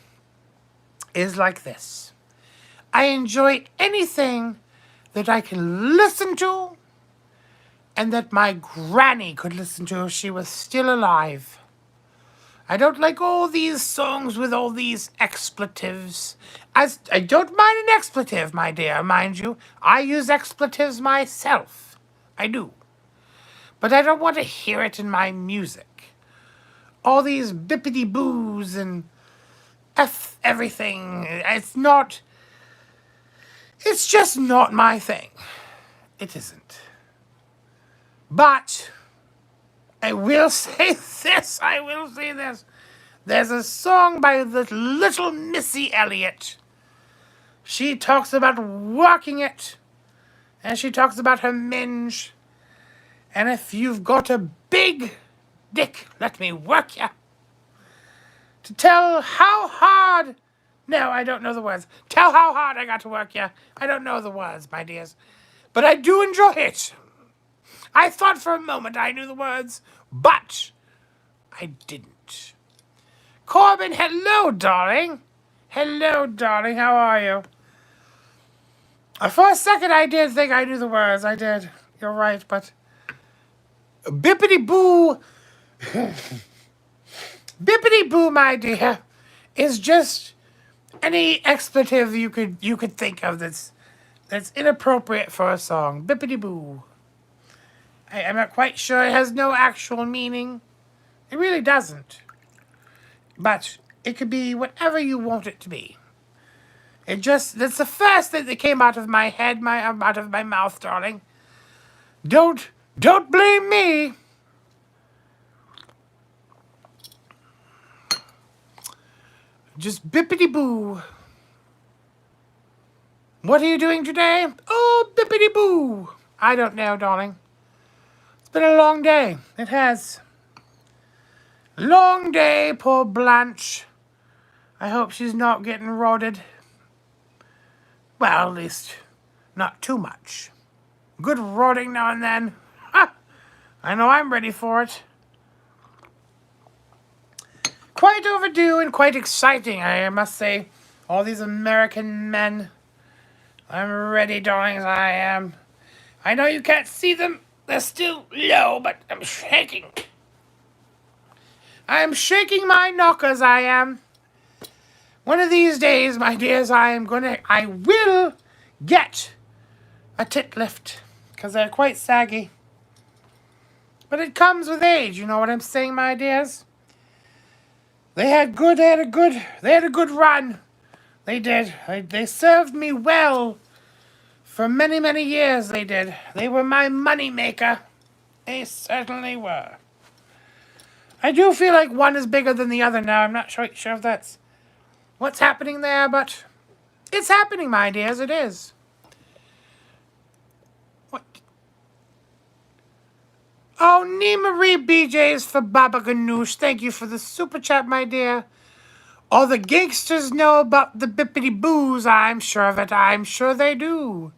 is like this. I enjoy anything that I can listen to and that my granny could listen to if she was still alive. I don't like all these songs with all these expletives. I don't mind an expletive, my dear, mind you. I use expletives myself. I do. But I don't want to hear it in my music. All these Bippity Boos and F everything. It's just not my thing. It isn't. But I will say this. There's a song by the little Missy Elliott. She talks about working it. And she talks about her minge. And if you've got a big dick, let me work ya. To tell how hard... No, I don't know the words. Tell how hard I got to work ya. I don't know the words, my dears. But I do enjoy it. I thought for a moment I knew the words, but I didn't. Corbin, hello, darling. Hello, darling. How are you? For a second, I did think I knew the words. I did. You're right, but... Bippity Boo... Bippity Boo, my dear, is just any expletive you could think of that's inappropriate for a song. Bippity Boo. I'm not quite sure. It has no actual meaning. It really doesn't. But it could be whatever you want it to be. That's the first thing that came out of my head, out of my mouth, darling. Don't blame me. Just Bippity Boo. What are you doing today? Oh, Bippity Boo. I don't know, darling. It's been a long day. It has. Long day, poor Blanche. I hope she's not getting rotted. Well, at least not too much. Good rotting now and then. Ha! I know I'm ready for it. Quite overdue and quite exciting, I must say. All these American men. I'm ready, darlings, I am. I know you can't see them. They're still low, but I'm shaking. I'm shaking my knockers, I am. One of these days, my dears, I will get a tit lift. Because they're quite saggy. But it comes with age, you know what I'm saying, my dears? They had a good run. They did. They served me well for many, many years, they did. They were my money maker. They certainly were. I do feel like one is bigger than the other now. I'm not sure if that's what's happening there, but it's happening, my dears. It is. What? Oh, Marie BJ's for Baba Ganoush. Thank you for the super chat, my dear. All the gangsters know about the Bippity Boos. I'm sure of it. I'm sure they do.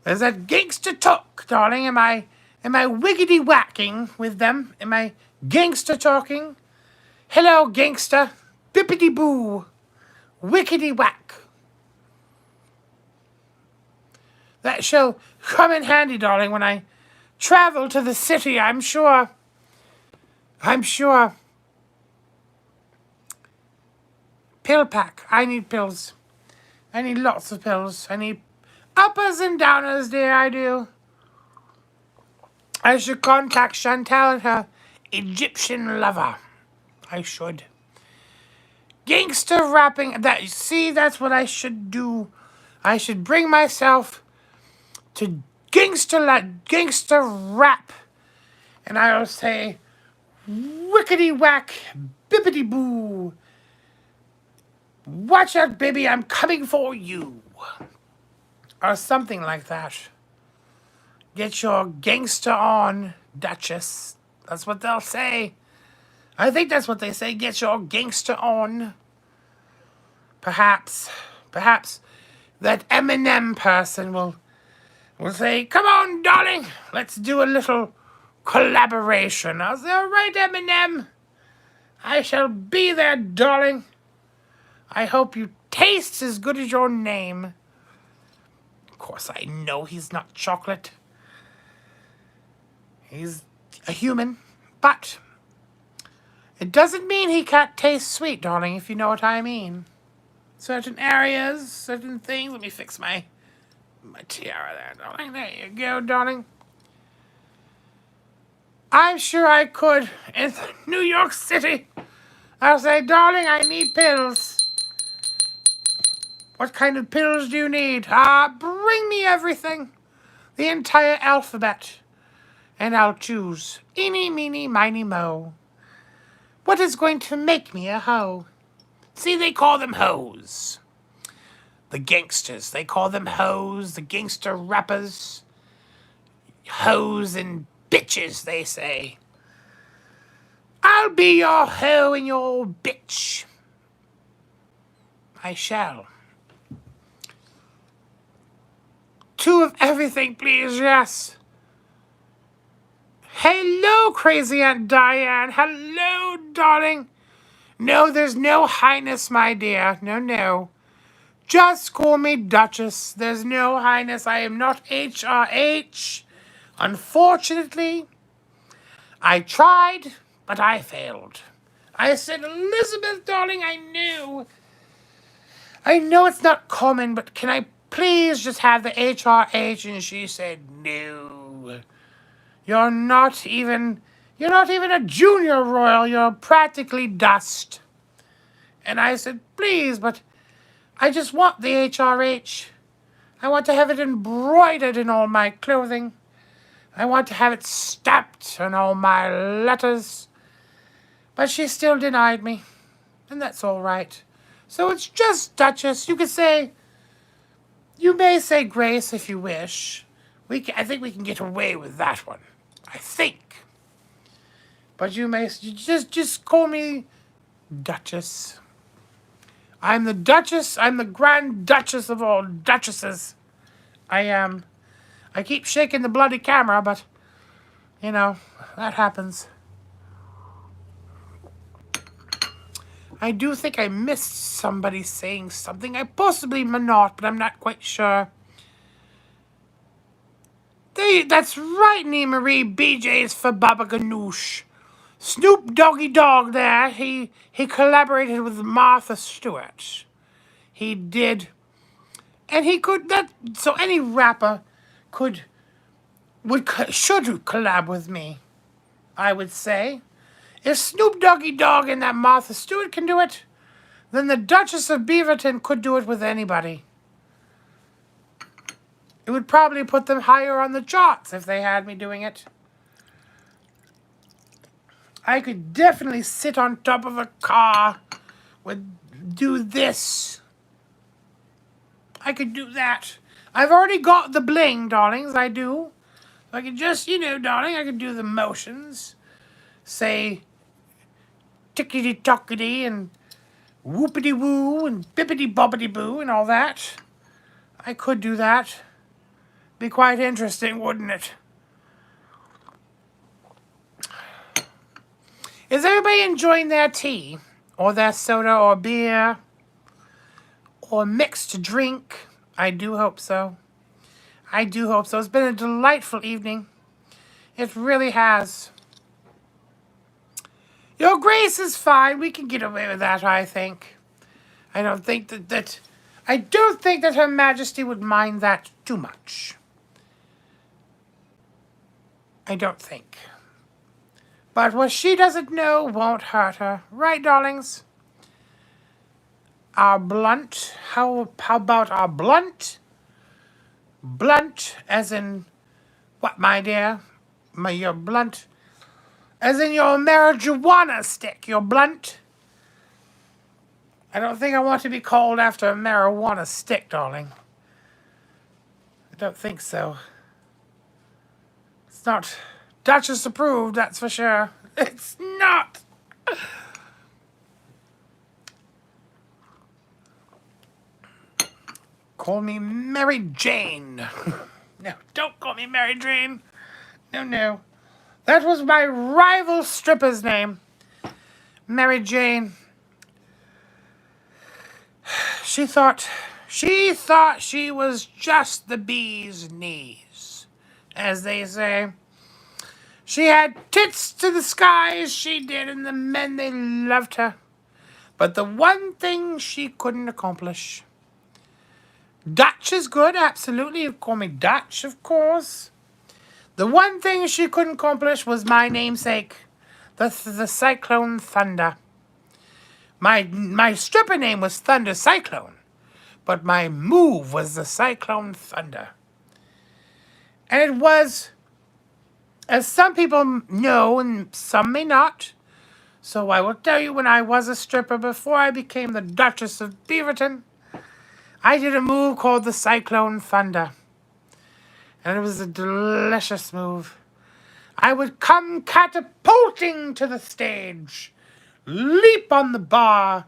There's that gangster talk, darling. Am I wiggity whacking with them? Am I gangster talking? Hello, gangster. Bippity Boo. Wickety whack. That shall come in handy, darling, when I travel to the city, I'm sure. I'm sure. Pill pack. I need pills. I need lots of pills. I need uppers and downers, dear, I do. I should contact Chantal and her Egyptian lover. I should. Gangster rapping. That's what I should do. I should bring myself to gangster rap. And I'll say, wickety whack, bippity boo. Watch out, baby, I'm coming for you. Or something like that. Get your gangster on, Duchess. That's what they'll say. I think that's what they say. Get your gangster on. Perhaps that Eminem person will say, come on, darling, let's do a little collaboration. I'll say, all right, Eminem. I shall be there, darling. I hope you taste as good as your name. Of course, I know he's not chocolate. He's a human, but it doesn't mean he can't taste sweet, darling, if you know what I mean. Certain areas, certain things. Let me fix my tiara there, darling. There you go, darling. I'm sure I could in New York City. I'll say, darling, I need pills. What kind of pills do you need? Bring me everything. The entire alphabet. And I'll choose. Eeny, meeny, miny, mo. What is going to make me a hoe? See, they call them hoes. The gangsters, they call them hoes. The gangster rappers. Hoes and bitches, they say. I'll be your hoe and your bitch. I shall. 2 of everything, please, yes. Hello, crazy Aunt Diane. Hello, darling. No, there's no Highness, my dear. No, no. Just call me Duchess. There's no Highness. I am not HRH. Unfortunately, I tried, but I failed. I said, Elizabeth, darling, I knew. I know it's not common, but can I please just have the HRH? And she said, no. You're not even a junior royal. You're practically dust. And I said, please, but I just want the HRH. I want to have it embroidered in all my clothing. I want to have it stamped on all my letters. But she still denied me. And that's all right. So it's just Duchess. You may say Grace if you wish. I think we can get away with that one. I think. But you just call me Duchess. I'm the Duchess. I'm the Grand Duchess of all Duchesses. I am. I keep shaking the bloody camera, but, you know, that happens. I do think I missed somebody saying something. I possibly may not, but I'm not quite sure. That's right, Nee Marie. BJ's for Baba Ganoush. Snoop Doggy Dogg there. He collaborated with Martha Stewart. He did. And he could so any rapper should collab with me, I would say. If Snoop Doggy Dogg and that Martha Stewart can do it, then the Duchess of Beaverton could do it with anybody. It would probably put them higher on the charts if they had me doing it. I could definitely sit on top of a car do this. I could do that. I've already got the bling, darlings, I do. I could just, darling, I could do the motions. Say, tickety-tockety and whoopity-woo and bippity-boppity-boo and all that. I could do that. Be quite interesting, wouldn't it? Is everybody enjoying their tea? Or their soda or beer? Or mixed drink? I do hope so. I do hope so. It's been a delightful evening. It really has. Your Grace is fine. We can get away with that, I think. I don't think I don't think that Her Majesty would mind that too much. I don't think. But what she doesn't know won't hurt her. Right, darlings? Our blunt. How about our blunt? Blunt as in what, my dear? Your blunt. As in your marijuana stick. Your blunt. I don't think I want to be called after a marijuana stick, darling. I don't think so. It's not Duchess approved, that's for sure. It's not. Call me Mary Jane. No, don't call me Mary Jane. No, no. That was my rival stripper's name. Mary Jane. She thought she was just the bee's knees, as they say. She had tits to the skies, she did, and the men, they loved her. But the one thing she couldn't accomplish. Dutch is good, absolutely. You call me Dutch, of course. The one thing she couldn't accomplish was my namesake, the Cyclone Thunder. My stripper name was Thunder Cyclone, but my move was the Cyclone Thunder. And it was, as some people know and some may not, so I will tell you, when I was a stripper before I became the Duchess of Beaverton, I did a move called the Cyclone Thunder. And it was a delicious move. I would come catapulting to the stage, leap on the bar,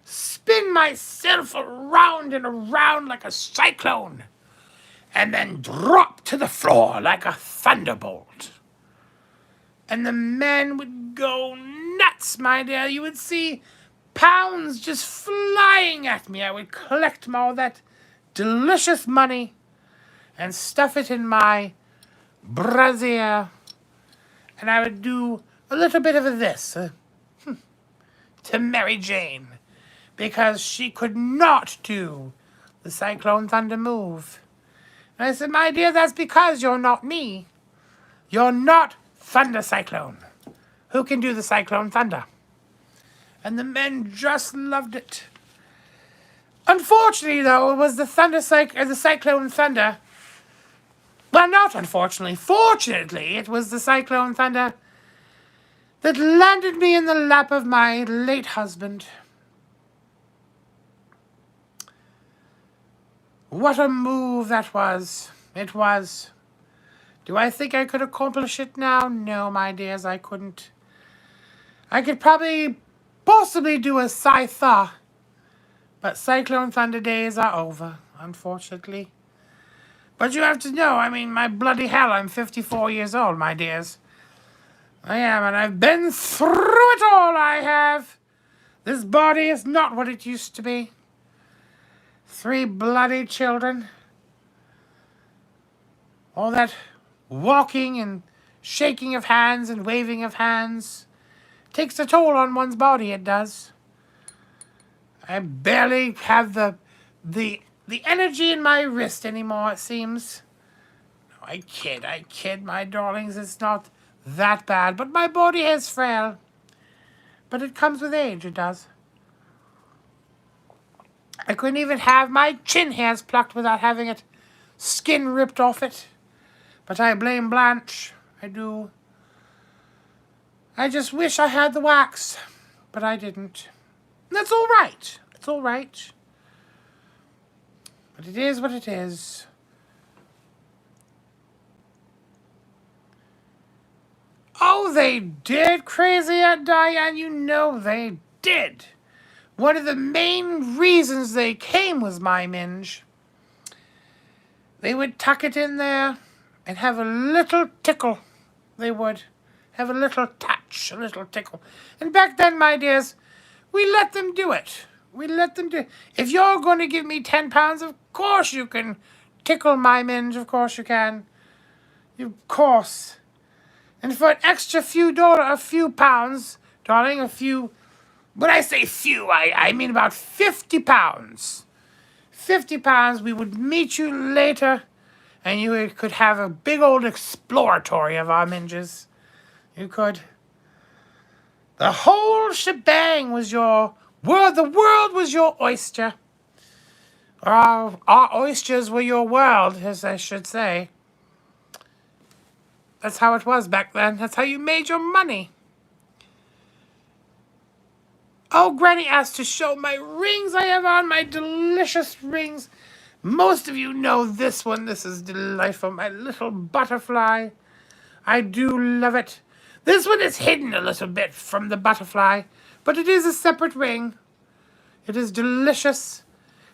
spin myself around and around like a cyclone, and then drop to the floor like a thunderbolt. And the men would go nuts, my dear. You would see pounds just flying at me. I would collect all that delicious money and stuff it in my brassiere, and I would do a little bit of this to Mary Jane, because she could not do the Cyclone Thunder move. And I said, my dear, that's because you're not me. You're not Thunder Cyclone. Who can do the Cyclone Thunder? And the men just loved it. Unfortunately, though, it was the Cyclone Thunder. Well, not unfortunately. Fortunately, it was the Cyclone Thunder that landed me in the lap of my late husband. What a move that was. It was. Do I think I could accomplish it now? No, my dears, I couldn't. I could possibly do a Scytha, but Cyclone Thunder days are over, unfortunately. But you have to know, I mean, my bloody hell, I'm 54 years old, my dears. I am, and I've been through it all, I have. This body is not what it used to be. 3 bloody children. All that walking and shaking of hands and waving of hands takes a toll on one's body, it does. I barely have the energy in my wrist anymore, it seems. No, I kid, my darlings. It's not that bad, but my body is frail. But it comes with age, it does. I couldn't even have my chin hairs plucked without having it skin ripped off it. But I blame Blanche. I do. I just wish I had the wax, but I didn't. And that's all right. It's all right. But it is what it is. Oh, they did, crazy Aunt Diane. You know they did. One of the main reasons they came was my minge. They would tuck it in there and have a little tickle. They would have a little touch, a little tickle. And back then, my dears, we let them do it. We let them do it. If you're going to give me £10, of course you can tickle my minge, of course you can. Of course. And for an extra a few pounds, darling, when I say few, I mean about 50 pounds. 50 pounds, we would meet you later, and you could have a big old exploratory of our minges. You could. The whole shebang was your world. The world was your oyster. Our oysters were your world, as I should say. That's how it was back then. That's how you made your money. Oh, Granny asked to show my rings I have on, my delicious rings. Most of you know this one. This is delightful, my little butterfly. I do love it. This one is hidden a little bit from the butterfly, but it is a separate ring. It is delicious.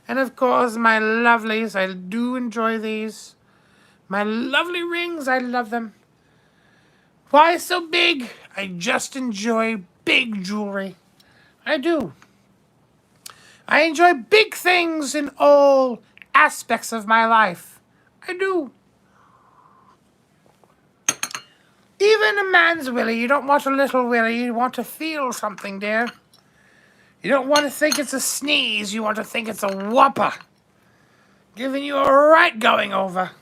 And of course, my lovelies, I do enjoy these. My lovely rings, I love them. Why so big? I just enjoy big jewelry. I do. I enjoy big things in all aspects of my life. I do. Even a man's willy. You don't want a little willy. You want to feel something, dear. You don't want to think it's a sneeze. You want to think it's a whopper. Giving you a right going over.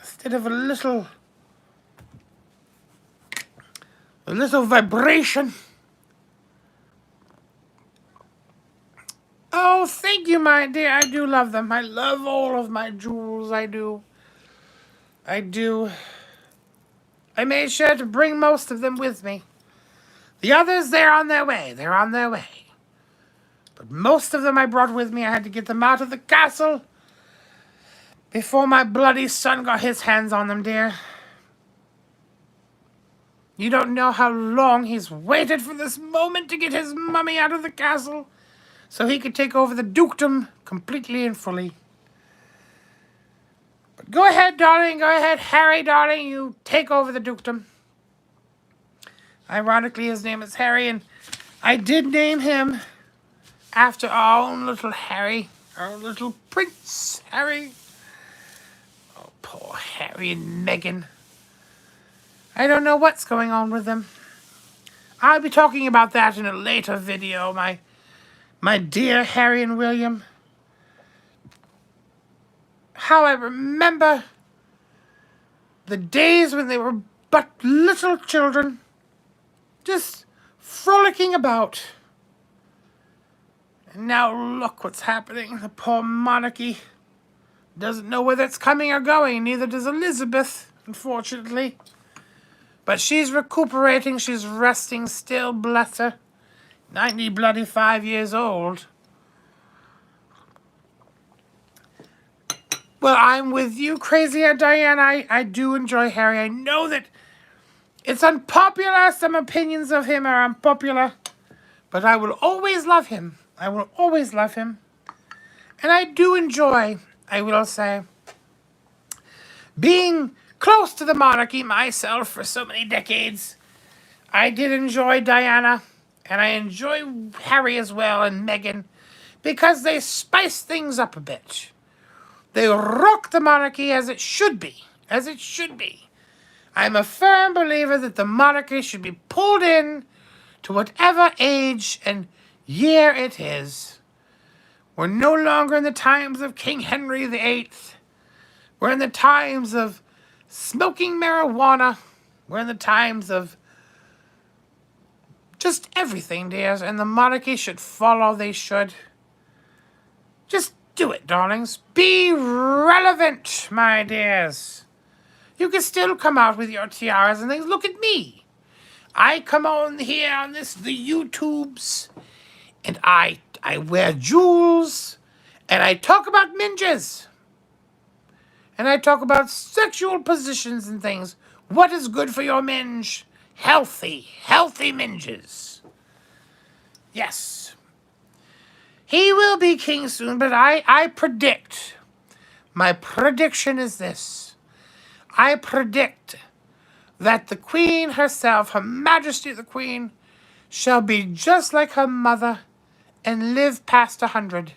Instead of a little vibration. Oh, thank you, my dear. I do love them. I love all of my jewels. I do. I do. I made sure to bring most of them with me. The others, they're on their way. They're on their way. But most of them I brought with me. I had to get them out of the castle before my bloody son got his hands on them, dear. You don't know how long he's waited for this moment to get his mummy out of the castle so he could take over the dukedom completely and fully. But go ahead, darling. Go ahead, Harry, darling. You take over the dukedom. Ironically, his name is Harry, and I did name him after our own little Harry, our little Prince Harry. Oh, poor Harry and Meghan. I don't know what's going on with them. I'll be talking about that in a later video, my dear Harry and William. How I remember the days when they were but little children, just frolicking about. And now look what's happening. The poor monarchy doesn't know whether it's coming or going. Neither does Elizabeth, unfortunately. But she's recuperating. She's resting still, bless her. 95 years old. Well, I'm with you, crazy Aunt Diane. I do enjoy Harry. I know that it's unpopular. Some opinions of him are unpopular. But I will always love him. I will always love him. And I do enjoy, I will say, being close to the monarchy myself for so many decades. I did enjoy Diana. And I enjoy Harry as well and Meghan. Because they spice things up a bit. They rock the monarchy as it should be. As it should be. I'm a firm believer that the monarchy should be pulled in to whatever age and year it is. We're no longer in the times of King Henry VIII. We're in the times of smoking marijuana. We're in the times of just everything, dears. And the monarchy should follow. They should. Just do it, darlings. Be relevant, my dears. You can still come out with your tiaras and things. Look at me. I come on here on the YouTubes, and I wear jewels, and I talk about minges. And I talk about sexual positions and things. What is good for your minge? Healthy minges. Yes. He will be king soon, but I predict. My prediction is this. I predict that the Queen herself, Her Majesty the Queen, shall be just like her mother and live past 100.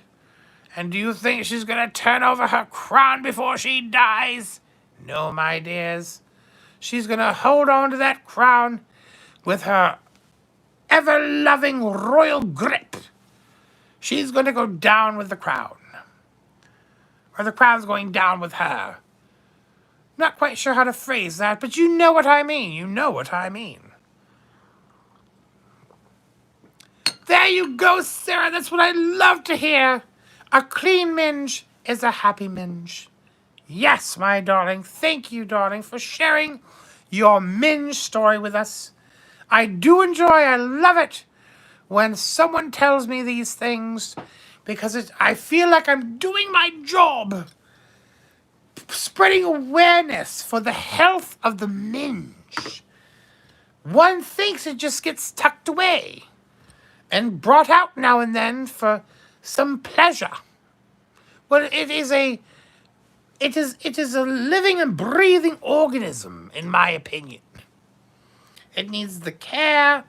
And do you think she's gonna turn over her crown before she dies? No, my dears. She's gonna hold on to that crown with her ever-loving royal grip. She's gonna go down with the crown. Or the crown's going down with her. Not quite sure how to phrase that, but you know what I mean. You know what I mean. There you go, Sarah. That's what I love to hear. A clean minge is a happy minge. Yes, my darling. Thank you, darling, for sharing your minge story with us. I do enjoy, I love it when someone tells me these things because I feel like I'm doing my job, spreading awareness for the health of the minge. One thinks it just gets tucked away and brought out now and then for some pleasure. But it is a living and breathing organism, in my opinion. It needs the care,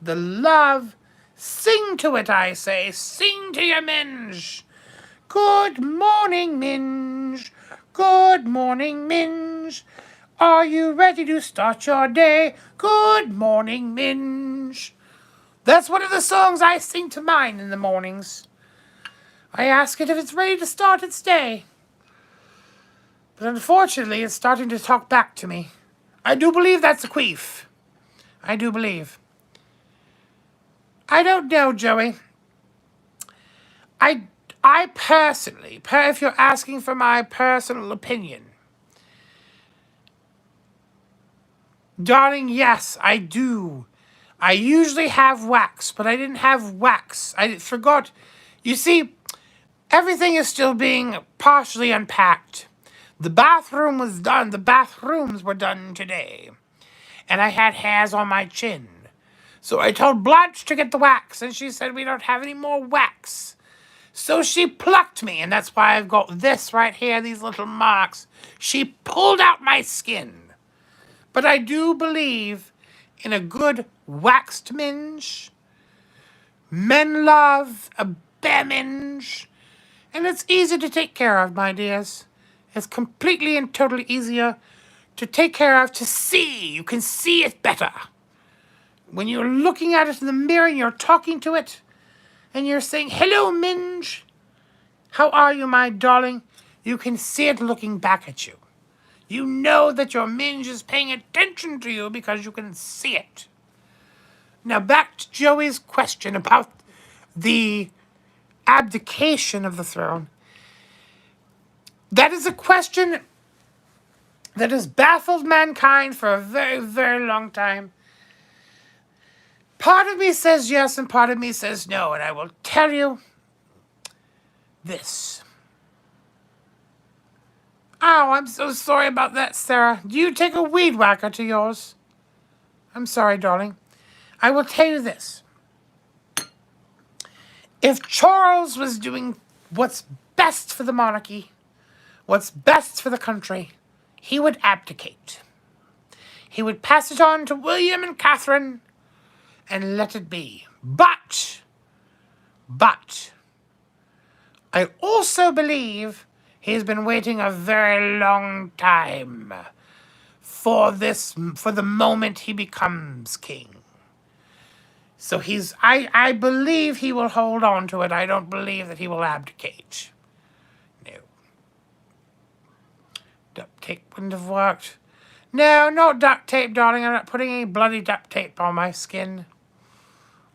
the love. Sing to it, I say. Sing to your minge. Good morning, minge. Good morning, minge. Are you ready to start your day? Good morning, minge. That's one of the songs I sing to mine in the mornings. I ask it if it's ready to start its day. But unfortunately, it's starting to talk back to me. I do believe that's a queef. I do believe. I don't know, Joey. I personally, if you're asking for my personal opinion, darling, yes, I do. I usually have wax, but I didn't have wax. I forgot. You see, everything is still being partially unpacked. The bathroom was done. The bathrooms were done today. And I had hairs on my chin. So I told Blanche to get the wax, and she said we don't have any more wax. So she plucked me, and that's why I've got this right here, these little marks. She pulled out my skin. But I do believe in a good waxed minge. Men love a bare minge. And it's easy to take care of, my dears. It's completely and totally easier to take care of, to see. You can see it better. When you're looking at it in the mirror and you're talking to it, and you're saying, hello, minge. How are you, my darling? You can see it looking back at you. You know that your minge is paying attention to you because you can see it. Now back to Joey's question about the abdication of the throne. That is a question that has baffled mankind for a very, very long time. Part of me says yes and part of me says no, and I will tell you this. Oh, I'm so sorry about that, Sarah. Do you take a weed whacker to yours? I'm sorry, darling. I will tell you this. If Charles was doing what's best for the monarchy, what's best for the country, he would abdicate. He would pass it on to William and Catherine and let it be. But, I also believe he's been waiting a very long time for the moment he becomes king. So I believe he will hold on to it. I don't believe that he will abdicate. No. Duct tape wouldn't have worked. No, no duct tape, darling. I'm not putting any bloody duct tape on my skin.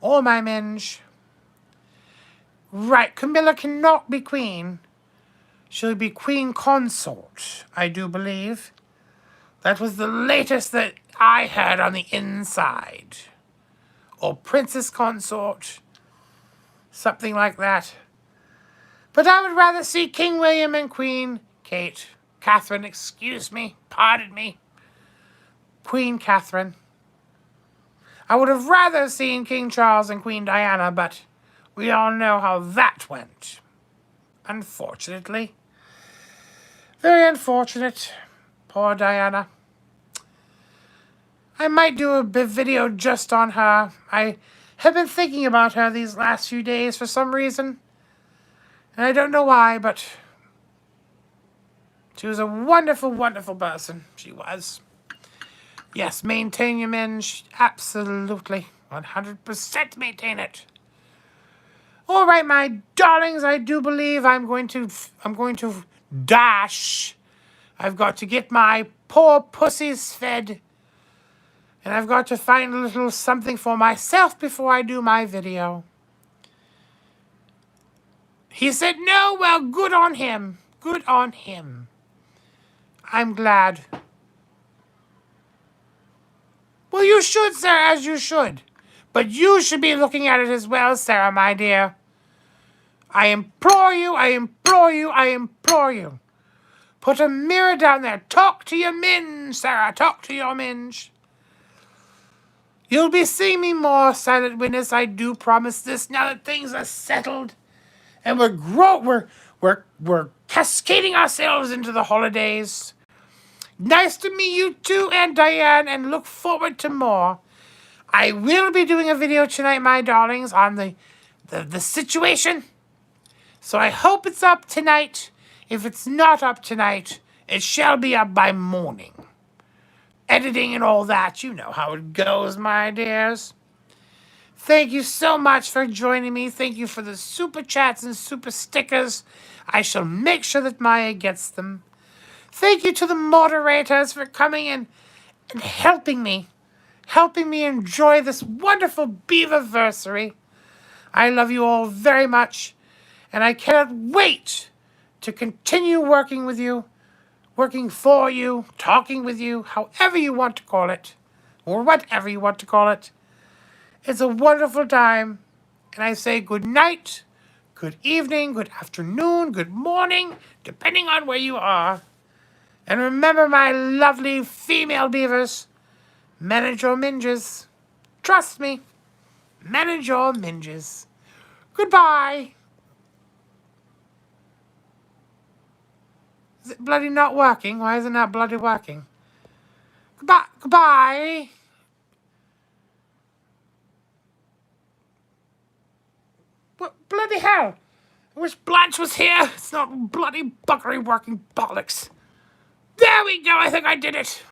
Or my minge. Right, Camilla cannot be queen. She'll be queen consort, I do believe. That was the latest that I heard on the inside. Or princess consort. Something like that. But I would rather see King William and Queen Catherine, excuse me, pardon me. Queen Catherine. I would have rather seen King Charles and Queen Diana, but we all know how that went. Unfortunately. Very unfortunate. Poor Diana. I might do a video just on her. I have been thinking about her these last few days for some reason. And I don't know why, but she was a wonderful, wonderful person. She was. Yes, maintain your minge. Absolutely. 100% maintain it. All right, my darlings, I do believe I'm going to dash. I've got to get my poor pussies fed. And I've got to find a little something for myself before I do my video. He said no, well, good on him. Good on him. I'm glad. Well, you should, Sarah, as you should. But you should be looking at it as well, Sarah, my dear. I implore you, I implore you, I implore you. Put a mirror down there. Talk to your minge, Sarah. Talk to your minge. You'll be seeing me more, silent witness. I do promise this now that things are settled. And we're cascading ourselves into the holidays. Nice to meet you too, and Diane, and look forward to more. I will be doing a video tonight, my darlings, on the situation. So I hope it's up tonight. If it's not up tonight, it shall be up by morning. Editing and all that, you know how it goes, my dears. Thank you so much for joining me. Thank you for the super chats and super stickers. I shall make sure that Miah gets them. Thank you to the moderators for coming in and helping me enjoy this wonderful Beaverversary. I love you all very much, and I cannot wait to continue working with you, working for you, talking with you, however you want to call it, or whatever you want to call it. It's a wonderful time, and I say good night, good evening, good afternoon, good morning, depending on where you are. And remember, my lovely female beavers, manage your minges. Trust me, manage your minges. Goodbye. Is it bloody not working? Why is it not bloody working? Goodbye. Goodbye. What bloody hell? I wish Blanche was here. It's not bloody buckery working bollocks. There we go. I think I did it.